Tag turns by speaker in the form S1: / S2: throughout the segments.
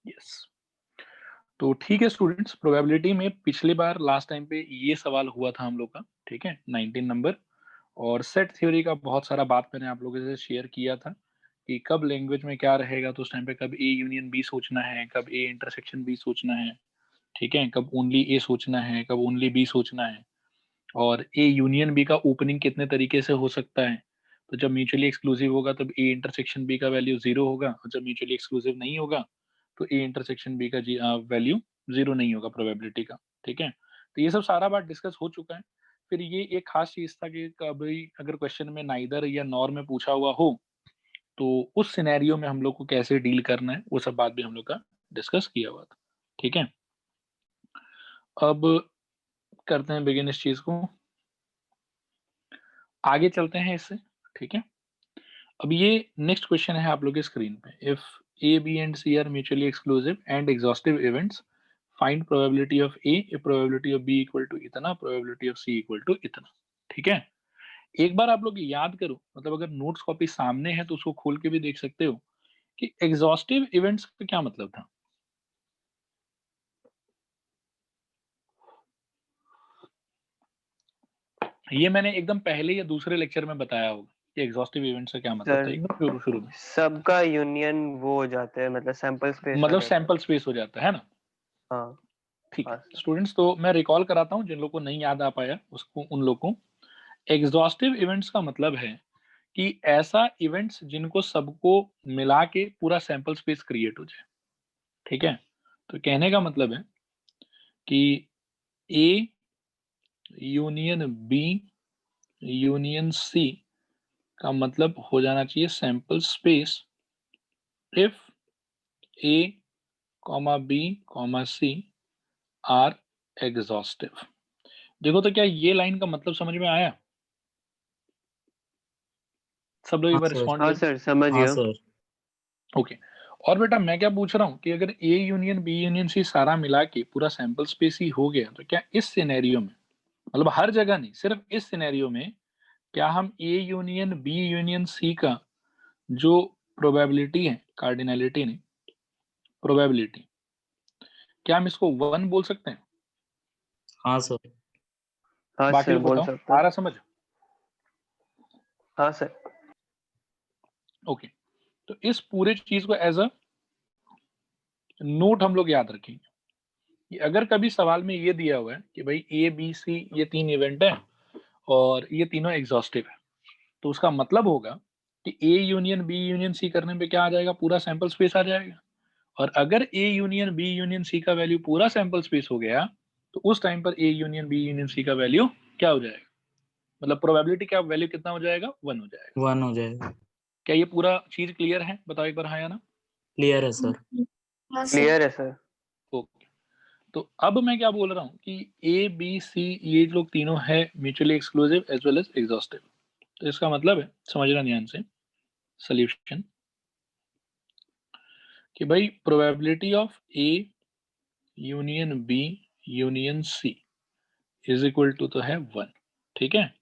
S1: Yes. तो ठीक है स्टूडेंट्स, प्रोबेबिलिटी में पिछली बार लास्ट टाइम पे ये सवाल हुआ था हम लोग का, ठीक है, 19 नंबर। और सेट थ्योरी का बहुत सारा बात मैंने आप लोगों से शेयर किया था कि कब लैंग्वेज में क्या रहेगा, तो उस टाइम पे कब ए यूनियन बी सोचना है, कब ए इंटरसेक्शन बी सोचना है, ठीक है, कब ओनली ए सोचना है, कब ओनली बी सोचना है, और ए यूनियन बी का ओपनिंग कितने तरीके से हो सकता है। तो जब म्यूचुअली एक्सक्लूसिव होगा तब ए इंटरसेक्शन बी का वैल्यू 0 होगा, और जब म्यूचुअली एक्सक्लूसिव नहीं होगा तो ए इंटरसेक्शन बी का वैल्यू 0 नहीं होगा प्रोबेबिलिटी का, ठीक है। तो ये सब सारा बात डिस्कस हो चुका है। फिर ये एक खास चीज था कि कभी अगर क्वेश्चन में नाइदर या नॉर में पूछा हुआ हो तो उस सिनेरियो में हम लोग को कैसे डील करना है, वो सब बात भी हम लोग का डिस्कस किया हुआ था, ठीक है। अब करते हैं बिगिन इस चीज को, आगे चलते हैं इससे, ठीक है। अब ये नेक्स्ट क्वेश्चन है आप लोग के स्क्रीन पे। If A B and C are mutually exclusive and exhaustive events, find probability of A, probability of B equal to इतना, probability of C equal to इतना, ठीक है। एक बार आप लोग याद करो, मतलब अगर नोट्स कॉपी सामने है तो उसको खोल के भी देख सकते हो कि एग्जॉस्टिव इवेंट्स का क्या मतलब था। ये मैंने एकदम पहले या दूसरे लेक्चर में बताया होगा कि एग्जॉस्टिव इवेंट्स का क्या मतलब था,
S2: सर
S1: एकदम शुरू शुरू में।
S2: सबका यूनियन वो हो जाता है, मतलब सैंपल स्पेस हो
S1: मतलब
S2: जाता है।
S1: सैंपल स्पेस हो जाता है ना।
S2: हाँ
S1: ठीक है
S2: हाँ सर।
S1: स्टूडेंट्स, तो मैं रिकॉल कराता हूँ जिन लोग को नहीं याद आ पाया उसको, उन लोग को। एग्जॉस्टिव इवेंट्स का मतलब है कि ऐसा इवेंट्स जिनको सबको मिला के पूरा सैंपल स्पेस क्रिएट हो जाए, ठीक है। तो कहने का मतलब है कि A union B union C का मतलब हो जाना चाहिए sample space if A comma B comma C are exhaustive. देखो तो क्या ये लाइन का मतलब समझ में आया? सब लोग एक
S3: हाँ
S1: बार
S3: सर।
S1: रिस्पॉन्ड
S2: हाँ
S1: करो।
S2: सर समझ
S3: हाँ
S2: गया।
S3: सर।
S1: ओके। और बेटा मैं क्या पूछ रहा हूँ कि अगर A union B union C सारा मिला के पूरा सैंपल स्पेस ही हो गया, तो क्या इस सिनेरियो में, मतलब हर जगह नहीं, सिर्फ इस सिनेरियो में, क्या हम A union B union C का जो प्रोबेबिलिटी है, कार्डिनलिटी नहीं, प्रोबेबिलिटी, क्या हम इसको 1 बोल सकते हैं?
S3: हाँ सर।
S2: हाँ
S1: बाकी
S2: सर
S1: लोग
S2: बोल
S1: बताओ,
S2: सकते
S1: आ
S2: हैं।
S1: रहा समझ?
S2: हाँ सर।
S1: ओके। तो इस पूरे चीज को एज अ नोट हम लोग याद रखेंगे कि अगर कभी सवाल में ये दिया हुआ है कि भाई ए बी सी ये 3 इवेंट है और ये तीनों एग्जॉस्टिव है, तो उसका मतलब होगा कि A union B union C करने पे क्या आ जाएगा, पूरा सैंपल स्पेस आ जाएगा। और अगर A union B union C का वैल्यू पूरा सैंपल स्पेस हो गया, तो उस टाइम पर A union B union C का वैल्यू क्या हो जाएगा, मतलब प्रोबेबिलिटी का वैल्यू कितना हो जाएगा, 1 हो जाएगा।
S3: 1 हो जाएगा।
S1: क्या ये पूरा चीज क्लियर है? बताओ एक बार हाँ या ना।
S3: क्लियर है सर।
S4: हाँ सर।
S2: क्लियर है सर।
S1: ओके। तो अब मैं क्या बोल रहा हूँ कि ए बी सी ये लोग तीनों है mutually exclusive as well as exhaustive. तो इसका मतलब है, समझना ध्यान से, सोल्यूशन, कि भाई probability of A union B union C is equal to तो है 1, ठीक है।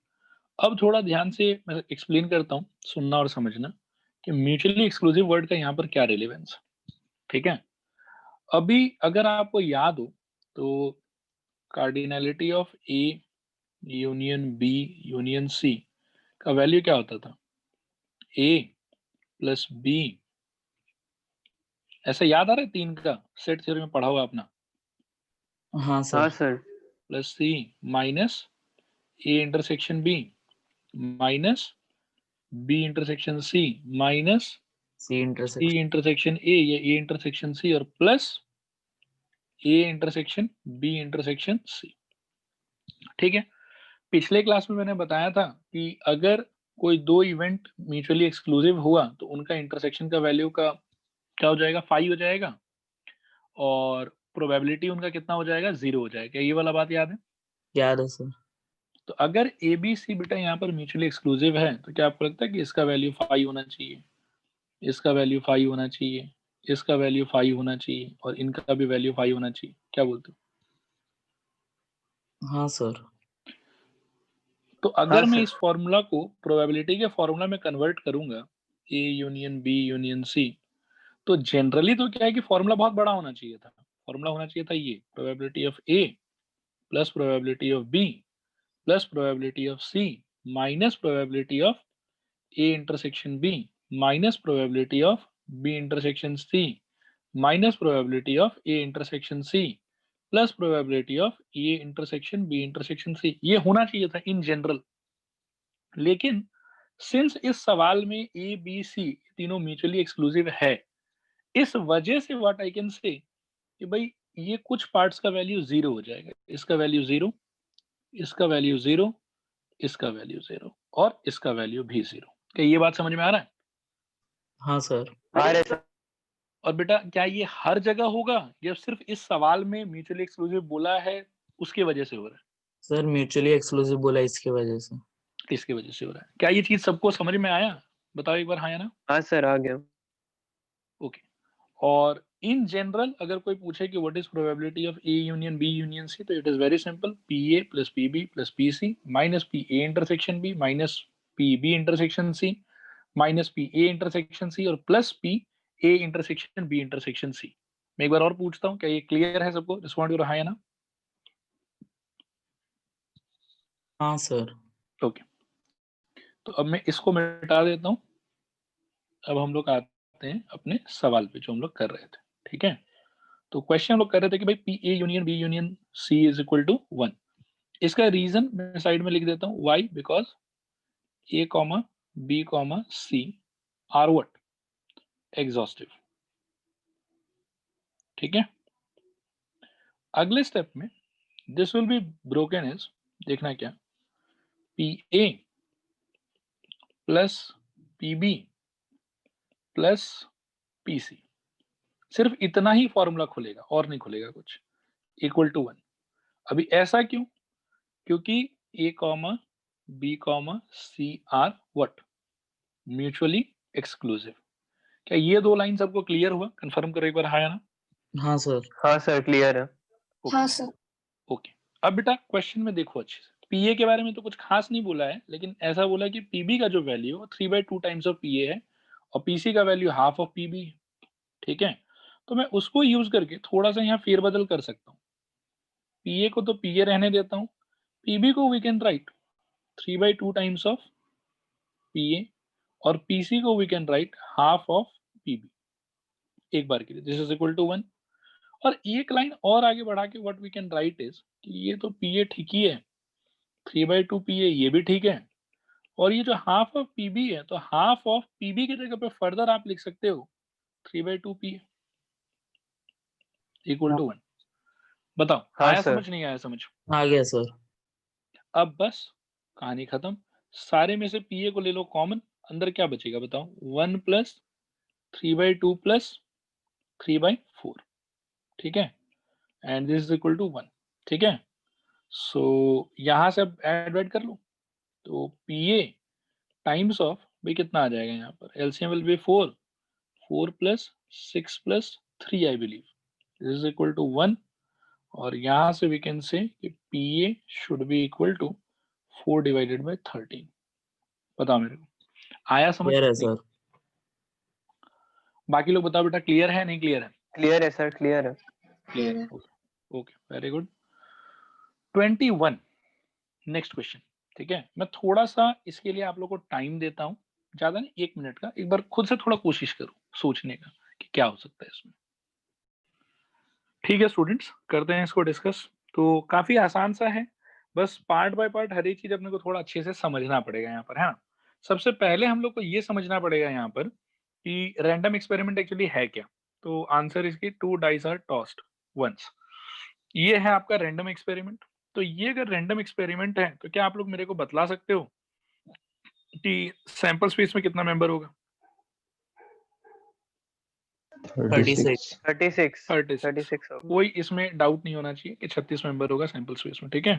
S1: अब थोड़ा ध्यान से मैं एक्सप्लेन करता हूँ, सुनना और समझना कि म्यूचुअली एक्सक्लूसिव वर्ड का यहाँ पर क्या रिलेवेंस, ठीक है। अभी अगर आपको याद हो तो cardinality of A union B union C का वैल्यू क्या होता था, ए प्लस बी, ऐसा याद आ रहा है, 3 का सेट थ्योरी में पढ़ा हुआ अपना,
S3: हाँ
S2: हाँ
S3: sir.
S2: Sir.
S1: Plus C minus A intersection B minus B intersection C minus
S3: C
S1: C
S3: intersection.
S1: Intersection A या ए इंटरसेक्शन सी और plus A intersection B intersection C, ठीक है। पिछले क्लास में मैंने बताया था कि अगर कोई दो इवेंट म्यूचुअली एक्सक्लूसिव हुआ तो उनका इंटरसेक्शन का वैल्यू का क्या हो जाएगा, 5 हो जाएगा, और प्रोबेबिलिटी उनका कितना हो जाएगा, 0 हो जाएगा। ये वाला बात याद है?
S3: याद है सर।
S1: तो अगर ए बी सी बेटा यहाँ पर म्यूचुअली एक्सक्लूसिव है तो क्या आपको लगता है कि इसका वैल्यू 5 होना चाहिए, इसका वैल्यू 5 होना चाहिए, इसका वैल्यू 5 होना चाहिए और इनका भी वैल्यू 5 होना चाहिए? क्या बोलते हो?
S3: हाँ सर।
S1: तो
S2: हाँ
S1: अगर मैं
S2: सर।
S1: इस फॉर्मूला को प्रोबेबिलिटी के फॉर्मूला में कन्वर्ट करूंगा, A union B union C, तो जनरली तो क्या है कि फॉर्मूला बहुत बड़ा होना चाहिए था, फॉर्मूला होना चाहिए था ये probability of A plus probability of B plus probability of C minus probability of A intersection B minus probability of B intersection C minus probability of A intersection C plus probability of A intersection B intersection C. ये होना चाहिए था in general, लेकिन since इस सवाल में A B C तीनों mutually exclusive है, इस वजह से व्हाट आई कैन से कि भाई ये कुछ पार्ट्स का वैल्यू 0 हो जाएगा, इसका वैल्यू 0, इसका वैल्यू 0, इसका वैल्यू 0 और इसका वैल्यू भी 0। क्या ये बात समझ में आ रहा है?
S3: हाँ सर।
S2: आ रहे सर।
S1: और बेटा क्या ये हर जगह होगा या सिर्फ इस सवाल में म्यूचुअली एक्सक्लूसिव बोला है उसकी वजह से हो रहा है?
S3: सर म्यूचुअली एक्सक्लूसिव बोला इसके वजह से।
S1: इसकी वजह से हो रहा है। क्या ये चीज सबको समझ में आया? बताओ एक बार हाँ या ना।
S2: हाँ सर आ गया।
S1: ओके। और इन जनरल अगर कोई पूछे कि what is probability of A union B union C, तो it is very simple, P A plus P B plus P C minus P A intersection B minus P B intersection C minus P A intersection C और plus P A intersection B intersection C. मैं एक बार और पूछता हूँ, क्या ये clear है सबको? रिस्पॉन्ड हो रहा है ना?
S3: हाँ सर।
S1: ओके, तो अब मैं इसको मिटा देता हूँ। अब हम लोग आते हैं अपने सवाल पे जो हम लोग कर रहे थे, ठीक है। तो क्वेश्चन हम लोग कर रहे थे कि भाई P A union B union C is equal to 1। इसका रीजन मैं साइड में लिख देता हूँ, why because A comma B comma C are what exhaustive, ठीक है। अगले स्टेप में this will be broken as, देखना क्या, P A plus P B plus P C, सिर्फ इतना ही फॉर्मूला खुलेगा और नहीं खुलेगा कुछ, इक्वल टू 1। अभी ऐसा क्यों? क्योंकि A comma B comma C are what mutually exclusive. क्या ये दो लाइन सबको क्लियर हुआ? कंफर्म करो एक बार हाँ या ना।
S3: हाँ सर।
S2: हाँ सर क्लियर है।
S4: हाँ सर।
S1: ओके, अब बेटा क्वेश्चन में देखो अच्छे से, पीए के बारे में तो कुछ खास नहीं बोला है, लेकिन ऐसा बोला कि पीबी का जो वैल्यू है 3/2 टाइम्स ऑफ पीए है और पीसी का वैल्यू हाफ ऑफ पीबी है, ठीक है। तो मैं उसको यूज करके थोड़ा सा यहाँ फेरबदल कर सकता हूँ। पीए को तो पीए रहने देता हूँ, पीबी को we can write 3/2 times of P A और पीसी को we can write half of P B एक बार के लिए, दिस इज इक्वल टू 1। और एक लाइन और आगे बढ़ा के what we can write is कि ये तो पीए ठीक ही है, 3/2 पीए ये भी ठीक है, और ये जो हाफ ऑफ पीबी है तो हाफ ऑफ पीबी की जगह पे फर्दर आप लिख सकते हो 3/2 पीए इक्वल टू 1। बताओ
S2: हाँ
S1: आया
S2: सर।
S1: समझ नहीं आया समझ?
S3: आ गया सर।
S1: अब बस कहानी खत्म। सारे में से पीए को ले लो कॉमन, अंदर क्या बचेगा बताओ? 1 प्लस 3/2 प्लस 3/4, ठीक है, and this is equal to 1, ठीक है। सो यहां से अब ऐड कर लो, तो पीए टाइम्स ऑफ भाई कितना आ जाएगा यहाँ पर, एलसीएम विल बी 4 प्लस 6 प्लस 3 I believe, this is equal to 1। और यहाँ से वी कैन से कि P A should be equal to 4 divided by 13। बताओ मेरे को आया समझ?
S3: क्लियर है
S1: नहीं?
S3: सर।
S1: बाकी लोग बताओ बेटा, क्लियर है नहीं क्लियर है?
S2: क्लियर है सर क्लियर है।
S4: क्लियर है।
S1: Okay very good. 21 next question, ठीक है। मैं थोड़ा सा इसके लिए आप लोग को टाइम देता हूँ, ज्यादा नहीं, 1 मिनट का। एक बार खुद से थोड़ा कोशिश करो सोचने का कि क्या हो सकता है इसमें, ठीक है स्टूडेंट्स, करते हैं इसको डिस्कस। तो काफी आसान सा है, बस पार्ट बाय पार्ट हर एक चीज अपने को थोड़ा अच्छे से समझना पड़ेगा यहाँ पर, है ना। सबसे पहले हम लोग को ये समझना पड़ेगा यहाँ पर कि रैंडम एक्सपेरिमेंट एक्चुअली है क्या। तो आंसर इसकी 2 डाइस आर टॉस्ड वंस, ये है आपका रैंडम एक्सपेरिमेंट। तो ये अगर रैंडम एक्सपेरिमेंट है तो क्या आप लोग मेरे को बतला सकते हो कि सैंपल स्पेस में कितना मेंबर होगा?
S3: 36।
S2: 36
S1: 36।
S2: 36 होगा।
S1: कोई इसमें डाउट नहीं होना चाहिए कि 36 मेंबर होगा सैंपल स्पेस में, ठीक है।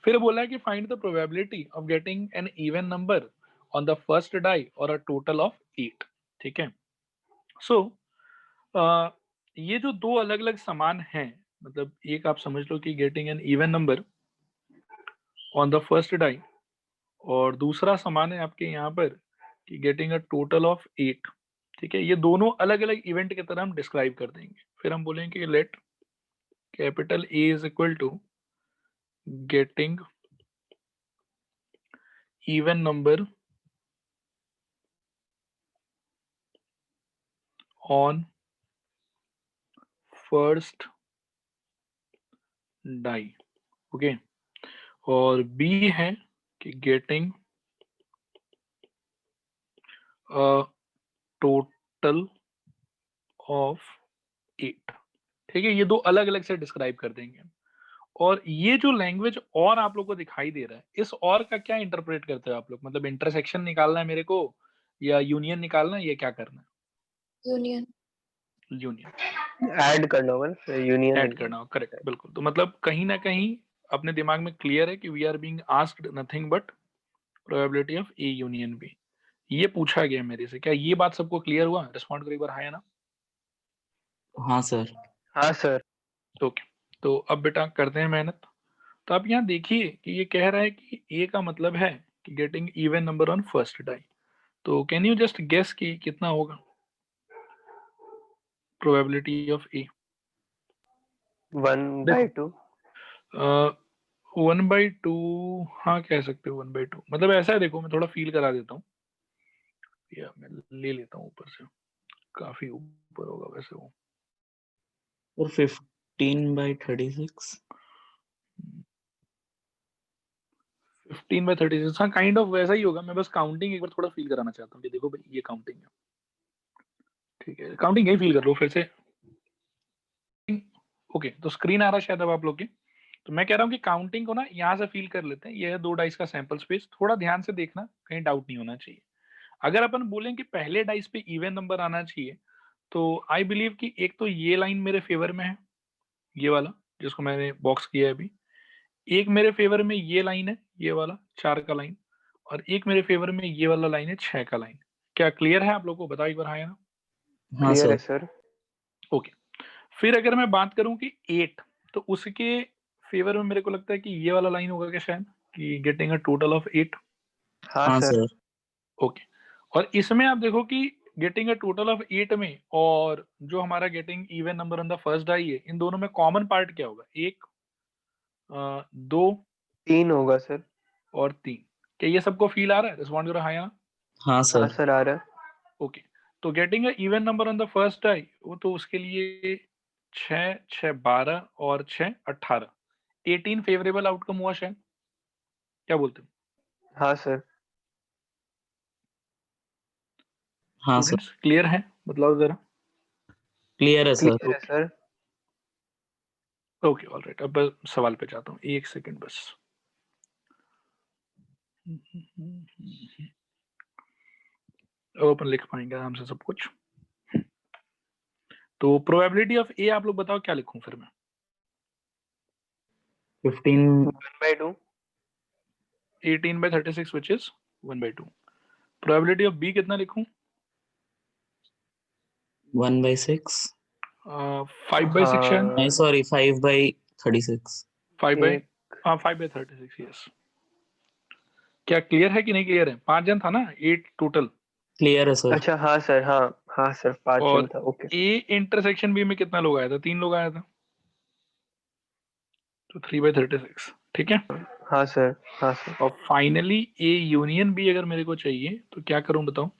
S1: फिर बोला है कि find the probability of getting an even number on the first die और अ टोटल ऑफ 8, ठीक है। सो ये जो दो अलग अलग समान हैं, मतलब एक आप समझ लो कि getting an even number on the first die और दूसरा समान है आपके यहाँ पर कि गेटिंग अ टोटल ऑफ 8, ठीक है, ये दोनों अलग अलग इवेंट की तरह हम डिस्क्राइब कर देंगे। फिर हम बोलेंगे कि let capital A is equal to getting even number on first die, okay. और बी है कि गेटिंग टोटल ऑफ 8, ठीक है। ये दो अलग अलग से डिस्क्राइब कर देंगे। और ये जो लैंग्वेज और आप लोग को दिखाई दे रहा है, इस और का क्या इंटरप्रेट करते हो आप लोग? मतलब इंटरसेक्शन निकालना है मेरे को, या यूनियन निकालना है, या क्या करना है?
S4: यूनियन।
S1: यूनियन
S2: ऐड करना होगा ना, यूनियन
S1: ऐड करना हो, करेक्ट, बिल्कुल। तो मतलब कहीं ना कहीं अपने दिमाग में क्लियर है कि we are being asked nothing but probability of A union B. ये पूछा गया मेरे से। क्या ये बात सबको क्लियर हुआ? रिस्पॉन्ड करो एक बार, हाँ या ना।
S3: हाँ सर।
S2: हाँ सर।
S1: ओके, तो अब बेटा करते हैं मेहनत। तो आप यहाँ देखिए कि ये कह रहा है कि ए का मतलब है कि getting even number on first die. तो कैन यू जस्ट गेस कि कितना होगा प्रोबेबिलिटी ऑफ ए?
S2: 1/2।
S1: 1/2, हाँ कह सकते हो 1/2। मतलब ऐसा है, देखो मैं थोड़ा फील करा देता हूँ, या मैं ले लेता हूँ ऊपर से, काफी ऊपर होगा वैसे वो।
S3: और 15/36।
S1: 15/36, हाँ काइंड ऑफ वैसा ही होगा। मैं बस काउंटिंग एक बार थोड़ा फील कराना चाहता हूँ कि देखो भाई ये काउंटिंग है, ठीक है। काउंटिंग यही फील कर लो फिर से। ओके, तो स्क्रीन आ रहा है शायद अब आप लोग के। तो मैं कह रहा हूँ कि काउंटिंग को ना यहाँ से फील कर लेते हैं। ये है 2 डाइस का सैंपल स्पेस, थोड़ा ध्यान से देखना, कहीं डाउट नहीं होना चाहिए। अगर अपन बोलें कि पहले डाइस पे इवन नंबर आना चाहिए, तो आई बिलीव कि एक तो ये लाइन मेरे फेवर में है, ये वाला जिसको मैंने बॉक्स किया है अभी। एक मेरे फेवर में ये लाइन है, ये वाला 4 का लाइन। और एक मेरे फेवर में ये वाला लाइन है, 6 का लाइन। क्या क्लियर है आप लोगों को? बताओ एक बार हाँ या ना।
S3: हाँ
S2: क्लियर है
S3: सर।
S2: सर।
S1: ओके, फिर अगर मैं बात करूं कि 8, तो उसके फेवर में मेरे को लगता है कि ये वाला लाइन होगा क्या शायद, कि गेटिंग अ टोटल ऑफ 8।
S2: हाँ
S3: हाँ
S2: सर।
S3: सर।
S1: ओके, और इसमें आप देखो कि गेटिंग अ टोटल ऑफ 8 में और जो हमारा getting even number on the first die है, इन दोनों में कॉमन पार्ट क्या होगा? 1, 2
S2: 3 होगा सर।
S1: और 3। क्या ये सबको फील आ रहा है? रिस्पॉन्ड करो हाँ या ना।
S3: हाँ
S2: हाँ
S3: सर।
S2: सर आ रहा है।
S1: ओके, तो getting a even number on the first die, वो तो उसके लिए 6, 6 12 और 6 18, 18 फेवरेबल आउटकम हुआ शायद। क्या बोलते हो
S2: हाँ सर।
S3: हाँ सर।
S1: स्टूडेंट्स? क्लियर है? मतलब जरा।
S3: क्लियर है सर।
S2: क्लियर है सर।
S1: Okay, alright. अब सवाल पे जाता हूँ, एक सेकंड बस। अब अपन लिख पाएंगे आराम से सब कुछ। तो प्रोबेबिलिटी ऑफ ए आप लोग बताओ क्या लिखूं फिर मैं?
S3: 15
S2: 1/2।
S1: 18/36 which is 1/2। Probability of B कितना लिखूं?
S3: 1/6।
S1: 5/6 शायद।
S3: नहीं सॉरी 5/36।
S1: 5/36, यस। क्या क्लियर है कि नहीं क्लियर है? 5 जन था ना, 8 टोटल।
S3: क्लियर है सर।
S2: अच्छा हाँ सर। हाँ हाँ सर 5 जन
S1: और
S2: था। ओके।
S1: ए इंटरसेक्शन बी में कितना लोग आया था? 3 लोग आया था, तो 3/36, ठीक है।
S2: हाँ सर। हाँ सर।
S1: और फाइनली ए यूनियन बी अगर मेरे को चाहिए तो क्या करूं बताओ?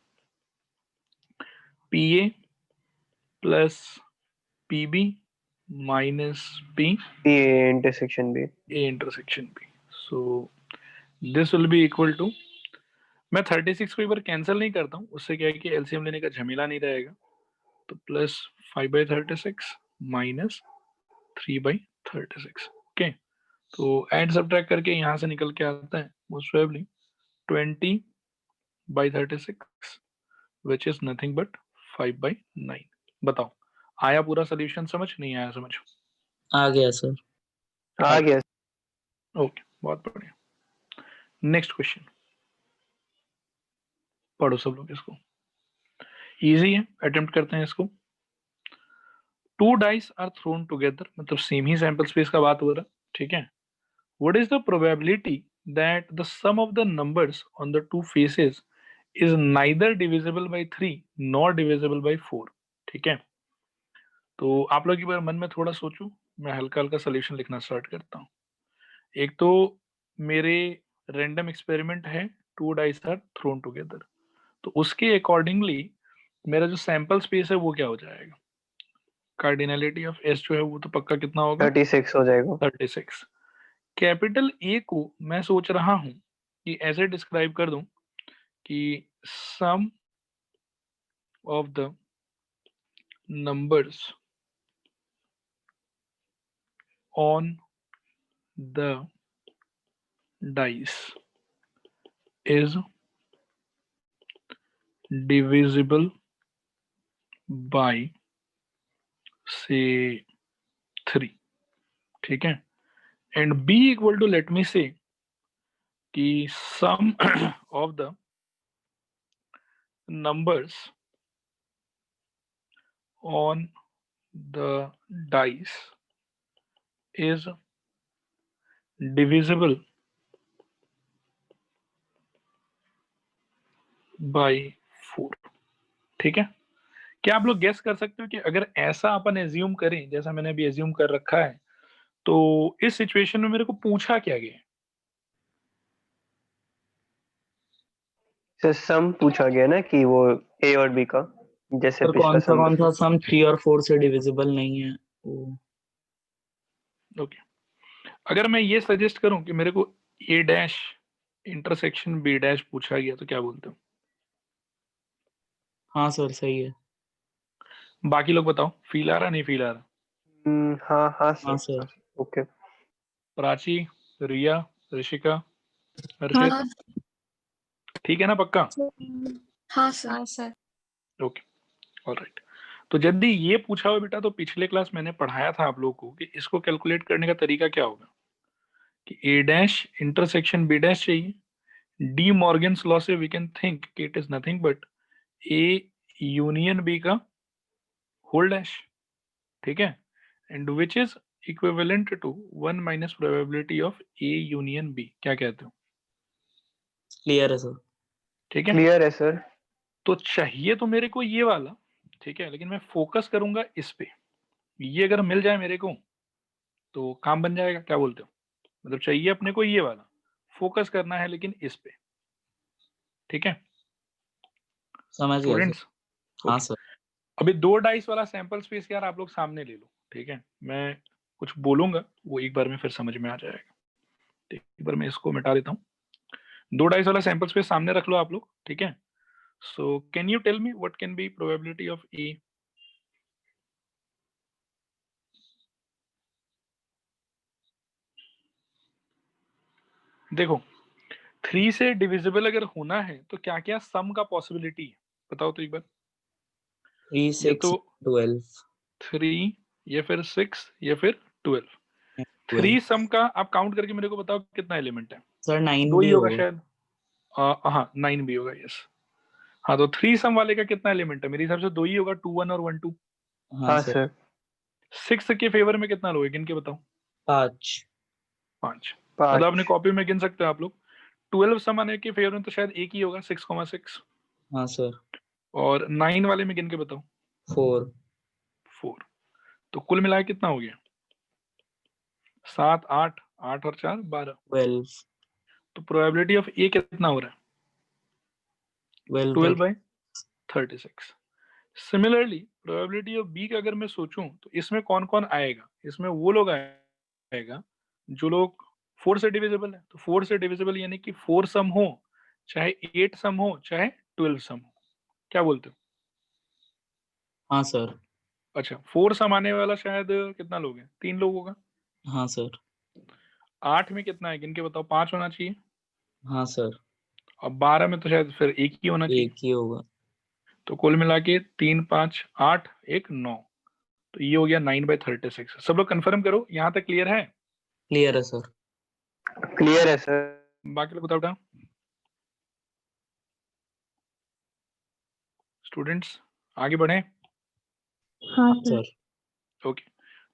S1: P A plus P B minus P
S2: ये इंटरसेक्शन भी।
S1: A intersection B. So this will be equal to, मैं 36 को एक बार कैंसिल नहीं करता हूँ, उससे क्या है कि एलसीएम लेने का झमेला नहीं रहेगा। तो प्लस 5/36 माइनस 3/36, ओके। तो एड सब्ट्रैक्ट करके यहाँ से निकल के आता है most probably 20/36 which is nothing but 5/9। बताओ, आया पूरा सोल्यूशन समझ? नहीं आया समझ?
S3: आ गया सर।
S2: आ गया।
S1: ओके, बहुत बढ़िया। नेक्स्ट क्वेश्चन पढ़ो सब लोग इसको, इजी है, अटेम्प्ट करते हैं इसको। 2 डाइस आर थ्रोन टुगेदर, मतलब सेम ही सैंपल स्पेस का बात हो रहा है, ठीक है। What is the probability that the sum of the numbers on the two faces is neither divisible by 3 nor divisible by 4। ठीक है, तो आप लोग एक बार मन में थोड़ा सोचो, मैं हल्का हल्का सोल्यूशन लिखना स्टार्ट करता हूँ। एक तो मेरे रैंडम एक्सपेरिमेंट है, 2 डाइस आर थ्रोन टुगेदर, तो उसके अकॉर्डिंगली मेरा जो सैंपल स्पेस है वो क्या हो जाएगा, कार्डिनलिटी ऑफ एस जो है वो तो पक्का कितना होगा,
S2: 36 हो जाएगा।
S1: 36। कैपिटल ए को मैं सोच रहा हूं कि ऐसे डिस्क्राइब कर दूं कि sum of the numbers on the dice is divisible by से 3। ठीक है, and B equal to, let me say कि sum of the numbers on the dice is divisible by 4। ठीक है, क्या आप लोग गेस कर सकते हो कि अगर ऐसा अपन एज्यूम करें जैसा मैंने अभी एज्यूम कर रखा है, तो इस सिचुएशन में मेरे को पूछा क्या गया है?
S2: सर सम पूछा गया ना कि वो ए और बी का, जैसे
S3: सर
S2: पिछला सम
S3: कौन
S2: था।
S3: सा सम 3 और 4 से डिविजिबल नहीं है वो।
S1: ओके, अगर मैं ये सजेस्ट करूं कि मेरे को ए डैश इंटरसेक्शन बी डैश पूछा गया, तो क्या बोलते हो?
S3: हाँ सर सही है।
S1: बाकी लोग बताओ, फील आ रहा नहीं फील आ रहा?
S2: हाँ हाँ
S3: हाँ
S2: सर।
S3: सर।
S2: ओके।
S1: प्राची, रिया, ऋषिका, हर्षित,
S4: हाँ
S1: ठीक है ना पक्का?
S4: हाँ सर।
S1: Okay, alright. तो यदि ये पूछा हो बेटा, तो पिछले क्लास मैंने पढ़ाया था आप लोगों को कि इसको कैलकुलेट करने का तरीका क्या होगा, कि A dash intersection B dash चाहिए। डी मॉर्गन्स लॉ से वी कैन थिंक कि it is nothing but A union B का होल डैश। ठीक है, and which is equivalent to 1 माइनस probability of A union B. क्या कहते हो?
S3: क्लियर है सर।
S1: ठीक है,
S2: क्लियर है सर।
S1: तो चाहिए तो मेरे को ये वाला, ठीक है, लेकिन मैं फोकस करूंगा इस पे। ये अगर मिल जाए मेरे को तो काम बन जाएगा। क्या बोलते हो? मतलब चाहिए अपने को ये वाला, फोकस करना है लेकिन इस पे। ठीक है
S3: समझ गया सर।
S1: स्टूडेंट्स?
S3: हाँ
S1: ओके,
S3: सर।
S1: अभी 2 डाइस वाला सैंपल स्पेस यार आप लोग सामने ले लो। ठीक है, मैं कुछ बोलूंगा वो एक बार में फिर समझ में आ जाएगा। एक बार मैं इसको मिटा देता हूँ। 2 डाइस वाला सैंपल स्पेस सामने रख लो आप लोग। ठीक है, so can you tell me what can be probability of A? देखो, 3 से डिविजिबल अगर होना है तो क्या क्या सम का पॉसिबिलिटी है, बताओ तो एक बार।
S3: 3
S1: ये
S3: 6
S1: तो
S3: 12
S1: 3 या फिर 6 या फिर 12। 3
S3: 12
S1: सम का आप काउंट करके मेरे को बताओ कितना एलिमेंट है।
S3: सर 9
S1: दो
S3: भी
S1: ही होगा
S3: होगा।
S1: शायद। हाँ 9 भी होगा, यस। हाँ, तो 3 सम वाले का कितना एलिमेंट है? मेरे हिसाब से 2 ही होगा, 2 1 और 1 2।
S3: हाँ
S2: हाँ
S3: सर।
S2: सर।
S1: 6 के फेवर में कितना लोगे, गिन के बताओ।
S3: 5
S1: 5। मतलब
S2: 5।
S1: अपने कॉपी में गिन सकते हो आप लोग। 12 सम आने के फेवर में तो शायद एक ही होगा, 6,6।
S3: हाँ सर।
S1: और 9 वाले में गिन के बताओ।
S3: 4
S1: 4। तो कुल मिला के कितना हो गया? 7 8 8 और 4 12।
S3: 12
S1: तो प्रोबेबिलिटी ऑफ ए कितना हो रहा है? 12 by 36। Similarly probability of B का अगर मैं सोचूं तो इसमें कौन कौन आएगा? इसमें वो लोग आएगा जो लोग 4 से डिविजिबल है। तो 4 से डिविजिबल यानी कि 4 सम हो, चाहे 8 सम हो, चाहे 12 सम हो। क्या बोलते हो?
S3: हाँ सर।
S1: अच्छा, 4 सम आने वाला शायद कितना लोग हैं? 3 लोग होगा।
S3: हाँ सर।
S1: 8 में कितना है, गिन के बताओ। 5 होना चाहिए।
S3: हाँ सर।
S1: और 12 में तो शायद फिर एक ही होना चाहिए।
S3: एक ही होगा।
S1: तो कुल मिला के 3 5 8 1 9। तो ये हो गया 9/36। सब लोग कंफर्म करो, यहाँ तक क्लियर है?
S3: क्लियर है सर।
S2: क्लियर है सर।
S1: बाकी लोग बताओ बेटा। स्टूडेंट्स आगे बढ़े।
S4: हाँ
S3: सर।
S1: ओके,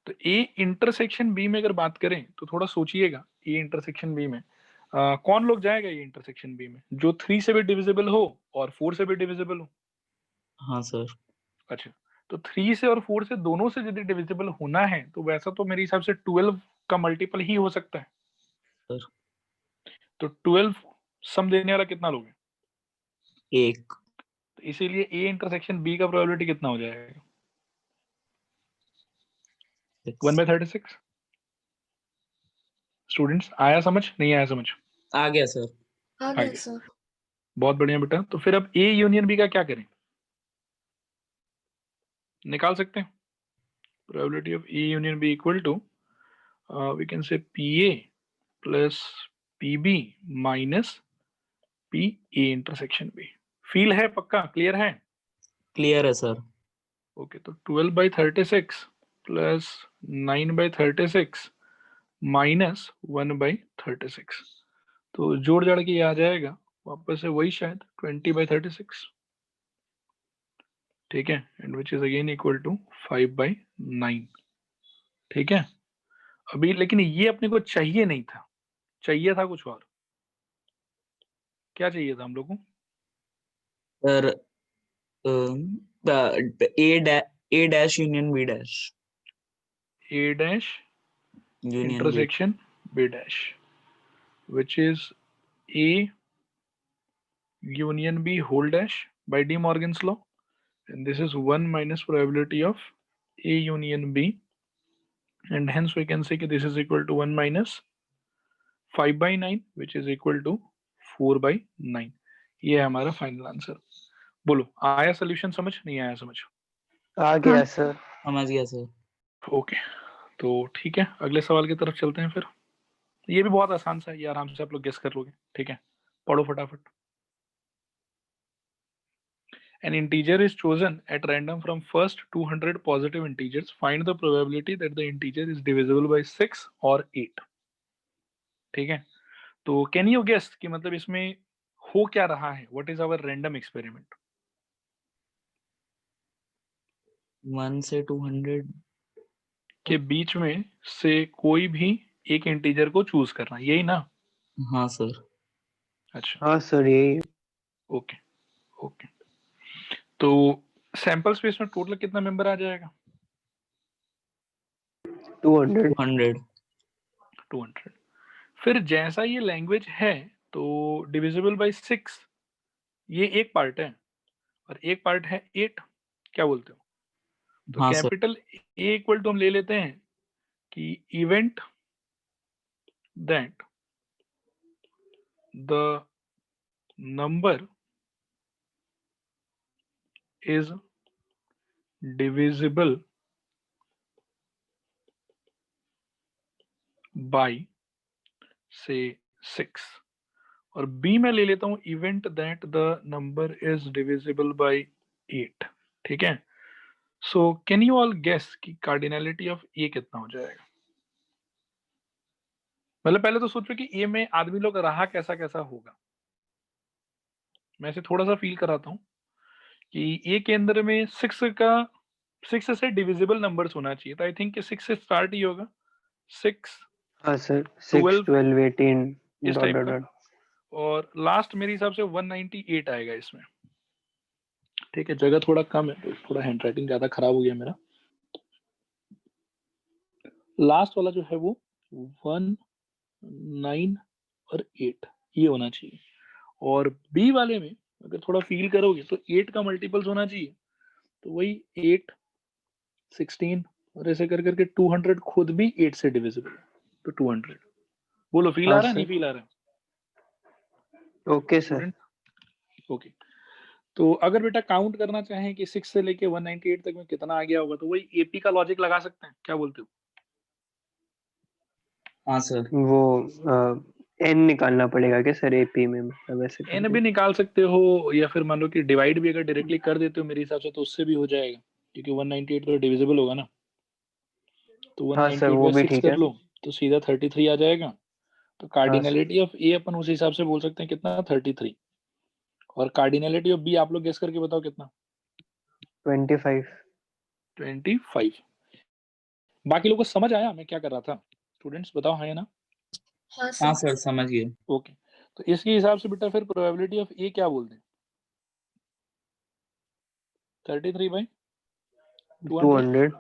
S1: तो ए इंटरसेक्शन बी में अगर बात करें तो थोड़ा सोचिएगा। ए इंटरसेक्शन बी में कौन लोग जाएगा ये इंटरसेक्शन बी में? जो 3 से भी डिविजिबल हो और 4 से भी डिविजिबल हो।
S3: हाँ सर।
S1: अच्छा, तो 3 से और 4 से दोनों से यदि डिविजिबल होना है तो वैसा तो मेरे हिसाब से 12 का मल्टीपल ही हो सकता है।
S3: सर।
S1: तो 12 सम देने वाला कितना लोगे?
S3: 1।
S1: तो इसीलिए ए इंटरसेक्शन बी का प्रोबेबिलिटी कितना हो जाएगा? 1/36। स्टूडेंट्स आया समझ, नहीं आया समझ?
S3: आ गया सर।
S4: आ
S1: आ
S4: गया
S1: गया।
S4: सर।
S1: बहुत बढ़िया बेटा। तो फिर अब ए यूनियन बी का क्या करें? निकाल सकते हैं। Probability of A union B equal to we can say P A plus P B minus P A intersection B. Feel है? पक्का क्लियर है?
S3: क्लियर है सर।
S1: ओके, तो 12/36 प्लस 9/36 माइनस 1/36, तो जोड़ जाड़ के ये आ जाएगा वापस से वही शायद 20/36। ठीक है, and which is again equal to 5/9। ठीक है, अभी लेकिन ये अपने को चाहिए नहीं था, चाहिए था कुछ और। क्या चाहिए था हम लोग को?
S3: Sir A dash union B dash.
S1: A dash
S3: union B.
S1: Intersection B dash which is A union b whole dash by De Morgan's law, and this is 1 minus probability of a union b, and hence we can say that this is equal to 1 minus 5/9 which is equal to 4/9। ये है हमारा final answer. बोलो आया solution समझ, नहीं आया समझ?
S2: आ गया सर।
S3: समझ गया सर।
S1: ओके, तो ठीक है, अगले सवाल की तरफ चलते हैं फिर। ये भी बहुत आसान सा है, ये आराम से आप लोग गेस कर लोगे। ठीक है, पढ़ो फटाफट। An integer is chosen at random from first 200 positive integers. Find the probability that the integer is divisible by 6 or 8। ठीक है, तो कैन यू गेस कि मतलब इसमें हो क्या रहा है? What is our random experiment?
S3: 1 से 200
S1: के बीच में से कोई भी एक इंटीजर को चूज करना, यही ना?
S3: हाँ सर।
S1: अच्छा,
S2: हाँ सर यही।
S1: Okay okay. तो सैंपल स्पेस में टोटल कितना मेंबर आ जाएगा?
S2: 200।
S3: 200।
S1: 200। फिर जैसा ये लैंग्वेज है तो डिविजिबल बाय 6 ये एक पार्ट है और एक पार्ट है 8। क्या बोलते हो? तो
S3: हाँ सर।
S1: कैपिटल ए इक्वल टू हम ले लेते हैं कि event that the number is divisible by से 6, और बी में ले लेता हूं event that the number is divisible by 8। ठीक है, so can you all guess कि कार्डिनलिटी ऑफ ए कितना हो जाएगा? मतलब पहले तो सोचो कि ए में आदमी लोग रहा कैसा कैसा होगा। मैं इसे थोड़ा सा फील कराता हूँ कि ए के अंदर में 6 से डिविजिबल नंबर्स होना चाहिए, तो आई थिंक कि 6 से स्टार्ट ही होगा। 6,
S2: हाँ सर 6,
S1: 12
S2: 12, 18
S1: इस
S2: डॉट
S1: टाइप
S2: डॉट
S1: का,
S2: डॉट।
S1: और लास्ट मेरे हिसाब से 198 आएगा इसमें। ठीक है, जगह थोड़ा कम है तो थोड़ा हैंडराइटिंग ज्यादा खराब हो गया मेरा। लास्ट वाला जो है वो 1, 9 और 8 ये होना चाहिए, और बी वाले में अगर थोड़ा फील करोगे तो 8 का मल्टीपल्स होना चाहिए, तो वही 8, 16 और ऐसे कर करके 200 खुद भी 8 से डिविजिबल है, तो 200। बोलो फील आ
S2: हाँ
S1: रहा है, नहीं
S2: सर।
S1: फील आ रहा है
S2: ओके सर।
S1: स्टूडेंट? ओके, तो अगर बेटा काउंट करना चाहें कि 6 से लेके 198 तक में कितना आ गया होगा, तो वही एपी का लॉजिक लगा सकते हैं। क्या बोलते हो?
S3: हाँ सर।
S2: वो एन निकालना पड़ेगा क्या सर एपी में, मतलब ऐसे
S1: एन
S2: करके?
S1: भी निकाल सकते हो, या फिर मान लो कि डिवाइड भी अगर डायरेक्टली कर देते हो मेरे हिसाब से तो उससे भी हो जाएगा, क्योंकि 198 तो डिविजिबल होगा ना, तो
S2: हाँ सर
S1: 198
S2: वो
S1: बाय
S2: भी
S1: 6
S2: ठीक
S1: कर
S2: है।
S1: लो तो सीधा 33 आ जाएगा। तो
S2: हाँ सर।
S1: कार्डिनलिटी ऑफ ए अपन उस हिसाब से बोल सकते हैं कितना, 33। और कार्डिनलिटी ऑफ बी आप लोग गेस करके बताओ कितना?
S2: 25।
S1: 25। बाकी लोगों को समझ आया मैं क्या कर रहा था? स्टूडेंट्स बताओ हाँ या ना?
S3: हाँ सर समझ गए।
S1: ओके, तो इसके हिसाब से बेटा फिर प्रोबेबिलिटी ऑफ ए क्या बोलते हैं? 33/200
S2: 200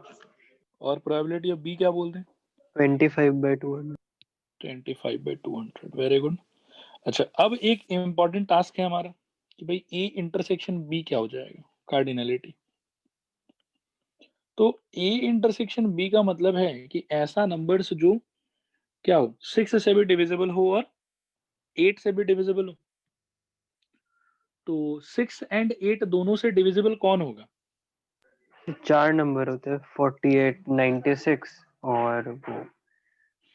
S1: और प्रोबेबिलिटी ऑफ बी क्या बोलते हैं?
S2: 25/200
S1: 25/200। Very good. अच्छा, अब एक इम्पॉर्टेंट टास्क है हमारा कि भाई ए इंटरसेक्शन बी क्या हो जाएगा, कार्डिनलिटी। तो ए इंटरसेक्शन बी का मतलब है कि ऐसा नंबर्स जो क्या हो, 6 से भी डिविजिबल हो और 8 से भी डिविजिबल हो। तो 6 एंड 8 दोनों से डिविजिबल कौन होगा?
S2: 4 नंबर होते हैं 48 96 और वो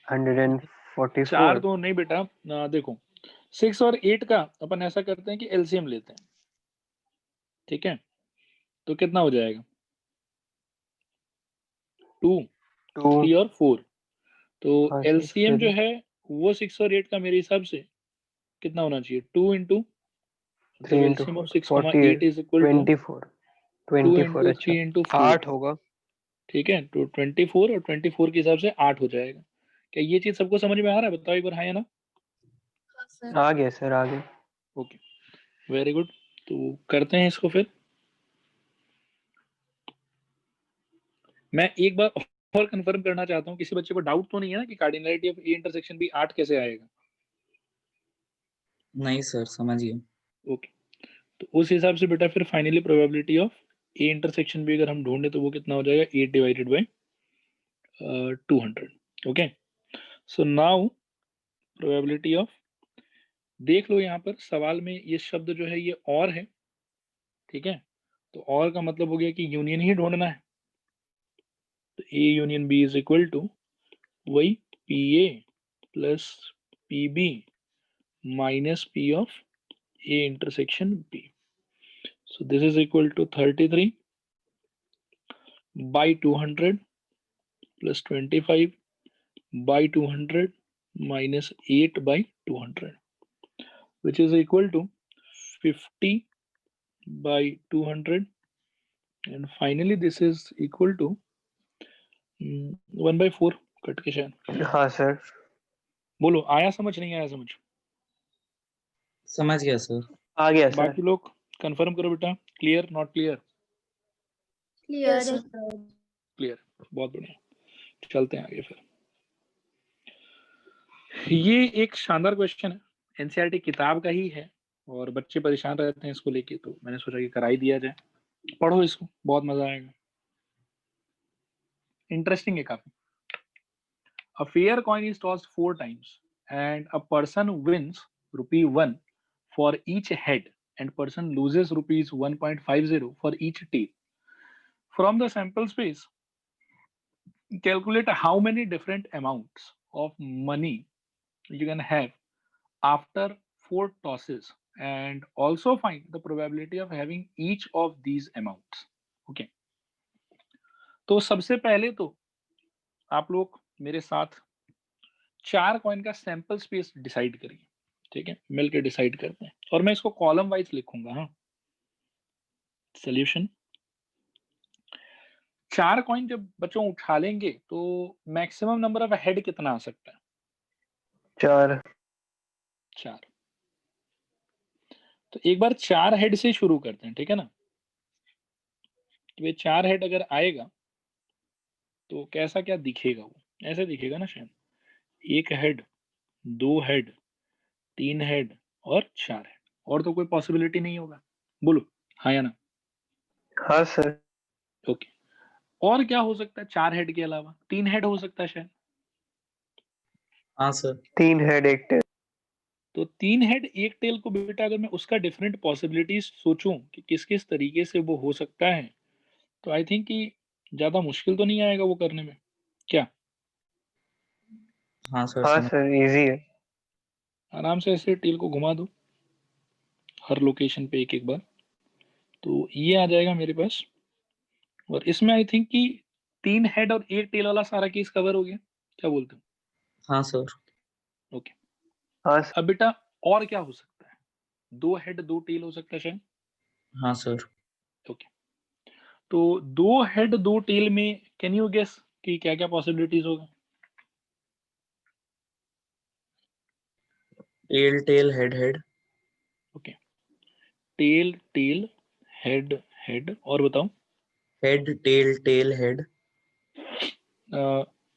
S2: 144
S1: 4 तो नहीं बेटा, देखो 6 और 8 का अपन ऐसा करते हैं कि एलसीएम लेते हैं, ठीक है? तो कितना हो जाएगा? 2,
S2: 2
S1: 3 और 4। तो
S2: हाँ सर
S1: एलसीएम जो
S2: फिर
S1: है वो 6 और 8 का मेरे हिसाब से कितना होना चाहिए? 2 इंटू,
S2: 3
S1: मतलब
S2: into
S1: LCM of
S2: 4
S1: 6, 8
S2: 48
S1: is equal to
S2: 24
S1: 2
S2: 24
S1: into
S2: अच्छा
S1: 3 इंटू 4,
S2: 8 होगा।
S1: ठीक है? तो 24 और 24 के हिसाब से 8 हो जाएगा। क्या ये चीज सबको समझ में आ रहा है? बताओ एक बार, हाँ या ना?
S2: आ गया सर आ गया।
S1: Okay, very good. तो करते हैं इसको फिर। मैं एक बार और कंफर्म करना चाहता हूँ, किसी बच्चे को डाउट तो नहीं है ना कि cardinality of A intersection B 8 कैसे आएगा?
S3: नहीं सर समझ गए।
S1: ओके, तो उस हिसाब से बेटा फिर finally probability of A intersection B अगर हम ढूंढे तो वो कितना हो जाएगा? 8 divided by 200। Okay, so now probability of, देख लो यहाँ पर सवाल में ये शब्द जो है ये और है, ठीक है? तो और का मतलब हो गया कि यूनियन ही ढूंढना है। तो A union B is equal to वही P A plus P B minus P of A intersection B. So this is equal to 33 by 200 plus 25 by 200 minus 8 by 200, which is equal to 50 by 200, and finally this is equal to 1 by 4 cut के शायद।
S2: हाँ sir
S1: बोलो आया समझ, नहीं आया समझ?
S3: समझ गया सर।
S2: आ गया सर।
S1: बाकी लोग कंफर्म करो बेटा, क्लियर नॉट क्लियर?
S4: क्लियर है
S1: क्लियर, बहुत बढ़िया। चलते हैं आगे फिर। ये एक शानदार क्वेश्चन है, एनसीईआरटी किताब का ही है और बच्चे परेशान रहते हैं इसको लेके, तो मैंने सोचा कि करा ही दिया जाए। पढ़ो इसको, बहुत मजा आएगा, इंटरेस्टिंग है काफी। A fair coin is tossed 4 times and a person wins ₹1 for each head and person loses ₹1.50 for each tail. From the sample space, calculate how many different amounts of money you can have after 4 tosses and also find the probability of having each of these amounts. Okay, तो सबसे पहले तो आप लोग मेरे साथ 4 coin का sample space decide करिए, ठीक है? मिलकर डिसाइड करते हैं और मैं इसको कॉलम वाइज लिखूंगा। हाँ, सोल्यूशन 4 कॉइन जब बच्चों उठा लेंगे तो मैक्सिमम नंबर ऑफ हेड कितना आ सकता है?
S2: 4
S1: 4। तो एक बार 4 हेड से शुरू करते हैं, ठीक है ना? तो ये 4 हेड अगर आएगा तो कैसा क्या दिखेगा? वो ऐसे दिखेगा ना शायद, 1 हेड, 2 हेड, 3 हेड और 4 हेड, और तो कोई पॉसिबिलिटी नहीं होगा। बोलो हाँ या ना?
S2: हाँ सर
S1: ओके, और क्या हो सकता है 4 हेड के अलावा? 3 हेड हो सकता है शायद।
S3: हाँ सर।
S2: 3 head 1 tell.
S1: तो 3 हेड 1 टेल को बेटा अगर मैं उसका डिफरेंट पॉसिबिलिटीज सोचूं कि किस किस तरीके से वो हो सकता है, तो आई थिंक कि ज्यादा मुश्किल तो नहीं आएगा वो करने में, क्या?
S3: हाँ सर
S2: हाँ
S3: समझ।
S2: सर इजी है।
S1: आराम से ऐसे टेल को घुमा दो हर लोकेशन पे एक एक बार, तो ये आ जाएगा मेरे पास। और इसमें आई थिंक कि 3 हेड और 1 टेल वाला सारा केस कवर हो गया, क्या बोलते हो?
S3: हाँ सर।
S1: ओके,
S2: हाँ
S1: अब बेटा और क्या हो सकता है? 2 हेड 2 टेल हो सकता है शायद।
S3: हाँ सर।
S1: ओके, तो 2 हेड 2 टेल में कैन यू गेस कि क्या क्या पॉसिबिलिटीज होगा?
S3: Tail tail head head
S1: okay, tail tail head head, और बताओ।
S3: Head tail tail head.